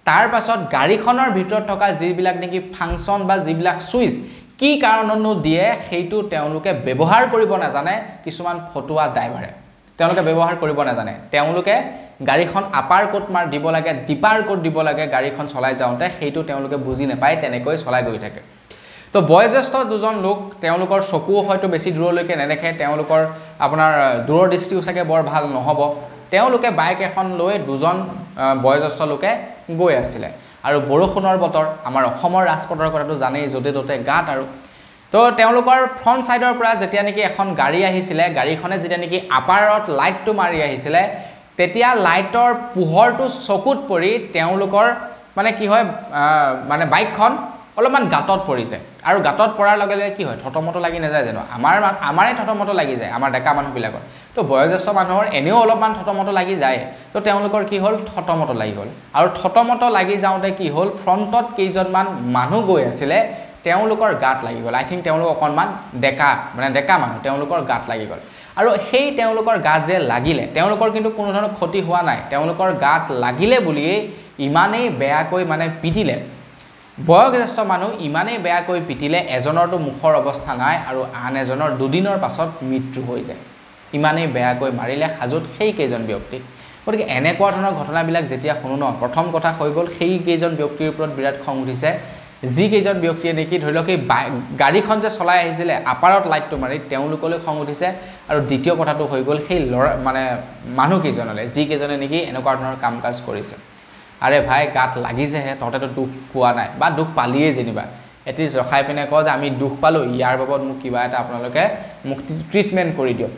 তাৰ পাছত গাড়ীখনৰ ভিতৰত থকা যিবিলাক নেকি ফাংচন বা যিবিলাক সুইচ কি কাৰণনো দিয়ে সেইটো তেওঁলোকে ব্যৱহাৰ কৰিব নাজানে কিছুমান ফটোৱা ড্ৰাইভাৰে তেওঁলোকে ব্যৱহাৰ কৰিব নাজানে তেওঁলোকে গাড়ীখন আপাৰ কোট মাৰ দিব লাগে ডিপাৰ কোট দিব লাগে গাড়ীখন চলাই যাওঁতে সেইটো তেওঁলোকে বুজি নাপায় তেনেকৈ চলাই গৈ থাকে তো বয়োজ্যেষ্ঠ দুজন লোক তেওঁলোকৰ চকু হয়তো বেছি দূৰলৈকে নেদেখে তেওঁলোকৰ আপোনাৰ দূৰদৃষ্টিও চাগে বৰ ভাল নহব তেওঁলোকে বাইক এখন লৈ দুজন বয়োজ্যেষ্ঠ লোকে গৈ আছিল আৰু বৰষুণৰ বতৰ আমাৰ অসমৰ ৰাজপথৰ কথাটো জানেই যতে ততে গাত আৰু তো তেওঁলোকৰ ফ্ৰন্ট সাইডৰ পৰা যেতিয়া নেকি এখন গাড়ী আহিছিল গাড়ীখনে যেতিয়া নেকি আপাৰত লাইটটো মাৰি আহিছিল তেতিয়া লাইটৰ পোহৰটো চকুত পৰি তেওঁলোকৰ মানে কি হয় মানে বাইকখন অলপমান গাতত পৰি যায় আৰু গাতত পৰাৰ লগে লগে কি হয় থতমত লাগি নাযায় জানো আমাৰে থতমত লাগি যায় আমাৰ ডেকা মানুহবিলাকৰ তো বয়োজ্যেষ্ঠ মানুহৰ এনেও অলপমান থতমত লাগি যায় তো তেওঁলোকৰ কি হ'ল থতমত লাগি গ'ল আৰু থতমত লাগি যাওঁতে কি হ'ল ফ্ৰণ্টত কেইজনমান মানুহ গৈ আছিলে তেওঁলোকৰ গাত লাগি গ'ল আই থিংক তেওঁলোক অকণমান ডেকা মানুহ তেওঁলোকৰ গাত লাগি গ'ল আৰু সেই তেওঁলোকৰ গাত যে লাগিলে তেওঁলোকৰ কিন্তু কোনো ধৰণৰ ক্ষতি হোৱা নাই তেওঁলোকৰ গাত লাগিলে বুলিয়ে ইমানেই বেয়াকৈ মানে পিটিলে বয়োজ্যেষ্ঠ মানুহ ইমানেই বেয়াকৈ পিটিলে এজনৰটো মুখৰ অৱস্থা নাই আৰু আন এজনৰ দুদিনৰ পাছত মৃত্যু হৈ যায় ইমানেই বেয়াকৈ মাৰিলে হাজত সেই কেইজন ব্যক্তি গতিকে এনেকুৱা ধৰণৰ ঘটনাবিলাক যেতিয়া শুনো ন প্ৰথম কথা হৈ গ'ল সেই কেইজন ব্যক্তিৰ ওপৰত বিৰাট খং উঠিছে যি কেইজন ব্যক্তিয়ে নেকি ধৰি লওক এই গাড়ীখন যে চলাই আহিছিল আপাৰত লাইটটো মাৰি তেওঁলোকলৈ খং উঠিছে আৰু দ্বিতীয় কথাটো হৈ গ'ল সেই মানে মানুহ কেইজনলৈ যি কেইজনে নেকি এনেকুৱা ধৰণৰ কাম কাজ কৰিছে আৰে ভাই গাত লাগিছেহে তহঁতেতো দুখ পোৱা নাই বা দুখ পালিয়ে যেনিবা এটলিষ্ট ৰখাই পিনে কয় যে আমি দুখ পালোঁ ইয়াৰ বাবদ মোক কিবা এটা আপোনালোকে মোক ট্ৰিটমেণ্ট কৰি দিয়ক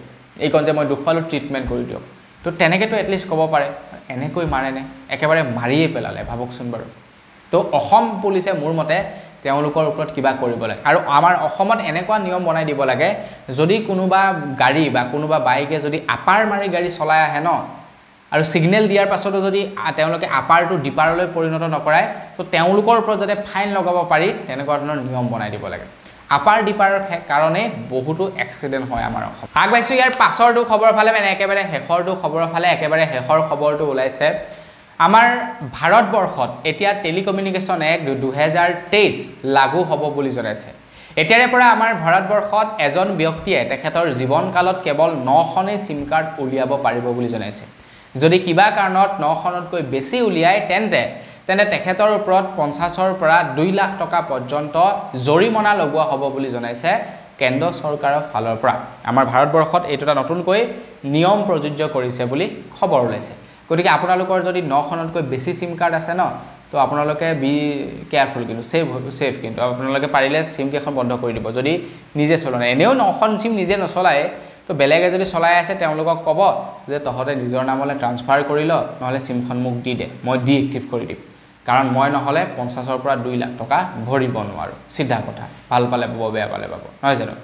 এইকণ যে মই দুখ পালোঁ ট্ৰিটমেণ্ট কৰি দিয়ক তো তেনেকৈতো এটলিষ্ট ক'ব পাৰে এনেকৈ মাৰেনে একেবাৰে মাৰিয়ে পেলালে ভাবকচোন বাৰু তো অসম পুলিচে মোৰ মতে তেওঁলোকৰ ওপৰত কিবা কৰিব লাগে আৰু আমাৰ অসমত এনেকুৱা নিয়ম বনাই দিব লাগে যদি কোনোবা গাড়ী বা কোনোবা বাইকে যদি আপাৰ মাৰি গাড়ী চলাই আহে ন আৰু সিগনেল দিয়াৰ পাছতো যদি তেওঁলোকে আপাৰটো ডিপাৰলৈ পৰিণত নকৰায় তো তেওঁলোকৰ ওপৰত যাতে ফাইন লগাব পাৰি তেনেকুৱা ধৰণৰ নিয়ম বনাই দিব লাগে আপাৰ ডিপাৰৰ কাৰণে বহুতো এক্সিডেন্ট হয় আমাৰ অসম আগবাইছো ইয়াৰ পাছৰটো খবৰ ফালে মানে একেবাৰে শেষৰটো খবৰৰ ফালে একেবাৰে শেষৰ খবৰটো ওলাইছে আমাৰ ভাৰতবৰ্ষত এতিয়া টেলিকমিউনিকেশ্যন এক্ট 2023 লাগু হ'ব বুলি জনাইছে এতিয়াৰে পৰা আমাৰ ভাৰতবৰ্ষত এজন ব্যক্তিয়ে তেখেতৰ জীৱনকালত কেৱল 9খনেই সিম কাৰ্ড উলিয়াব পাৰিব বুলি জনাইছে যদি কিবা কাৰণত 9খনতকৈ বেছি উলিয়ায় তেন্তে তেখেতৰ ওপৰত 50ৰ পৰা 2 লাখ টকা পৰ্যন্ত জৰিমনা লগোৱা হ'ব বুলি জনাইছে কেন্দ্ৰ চৰকাৰৰ ফালৰ পৰা আমাৰ ভাৰতবৰ্ষত এইটো এটা নতুনকৈ নিয়ম প্ৰযোজ্য কৰিছে বুলি খবৰ ওলাইছে গতিকে আপোনালোকৰ যদি 9খনতকৈ বেছি সিম কাৰ্ড আছে ন তো আপোনালোকে বি কেয়াৰফুল কিন্তু সেফ কিন্তু আপোনালোকে পাৰিলে সিম কেখন বন্ধ কৰি দিব যদি নিজে চলায় এনেও 9খন সিম নিজে নচলায় তো বেলেগে যদি চলাই আছে তেওঁলোকক ক'ব যে তহঁতে নিজৰ নামলৈ ট্ৰান্সফাৰ কৰি ল নহলে সিমখন মোক দি দে মই ডিএক্টিভ কৰি দিম কাৰণ মই নহলে 50ৰ পৰা 2 লাখ টকা ভৰিব নোৱাৰো সিধা কথা ভাল পালে পাব বেয়া পালে পাব নহয় জানো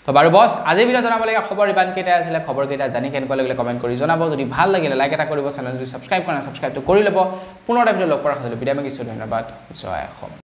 তো বাৰু বস আজি ভিডিও জনাবলগীয়া খবৰ ইমান কেইটা আছিল খবৰ কেইটা জানি কেনেকুৱা লাগিলে কমেন্ট কৰি জনাব যদি ভাল লাগিলে লাইক এটা কৰিব চেনেলটো সাবস্ক্ৰাইব কৰা সাবস্ক্ৰাইবটো কৰি ল'ব পুনৰ এটা ভিডিও লগ কৰাৰ খাতিৰত বিদায় মাগিছো ধন্যবাদ জয় অসম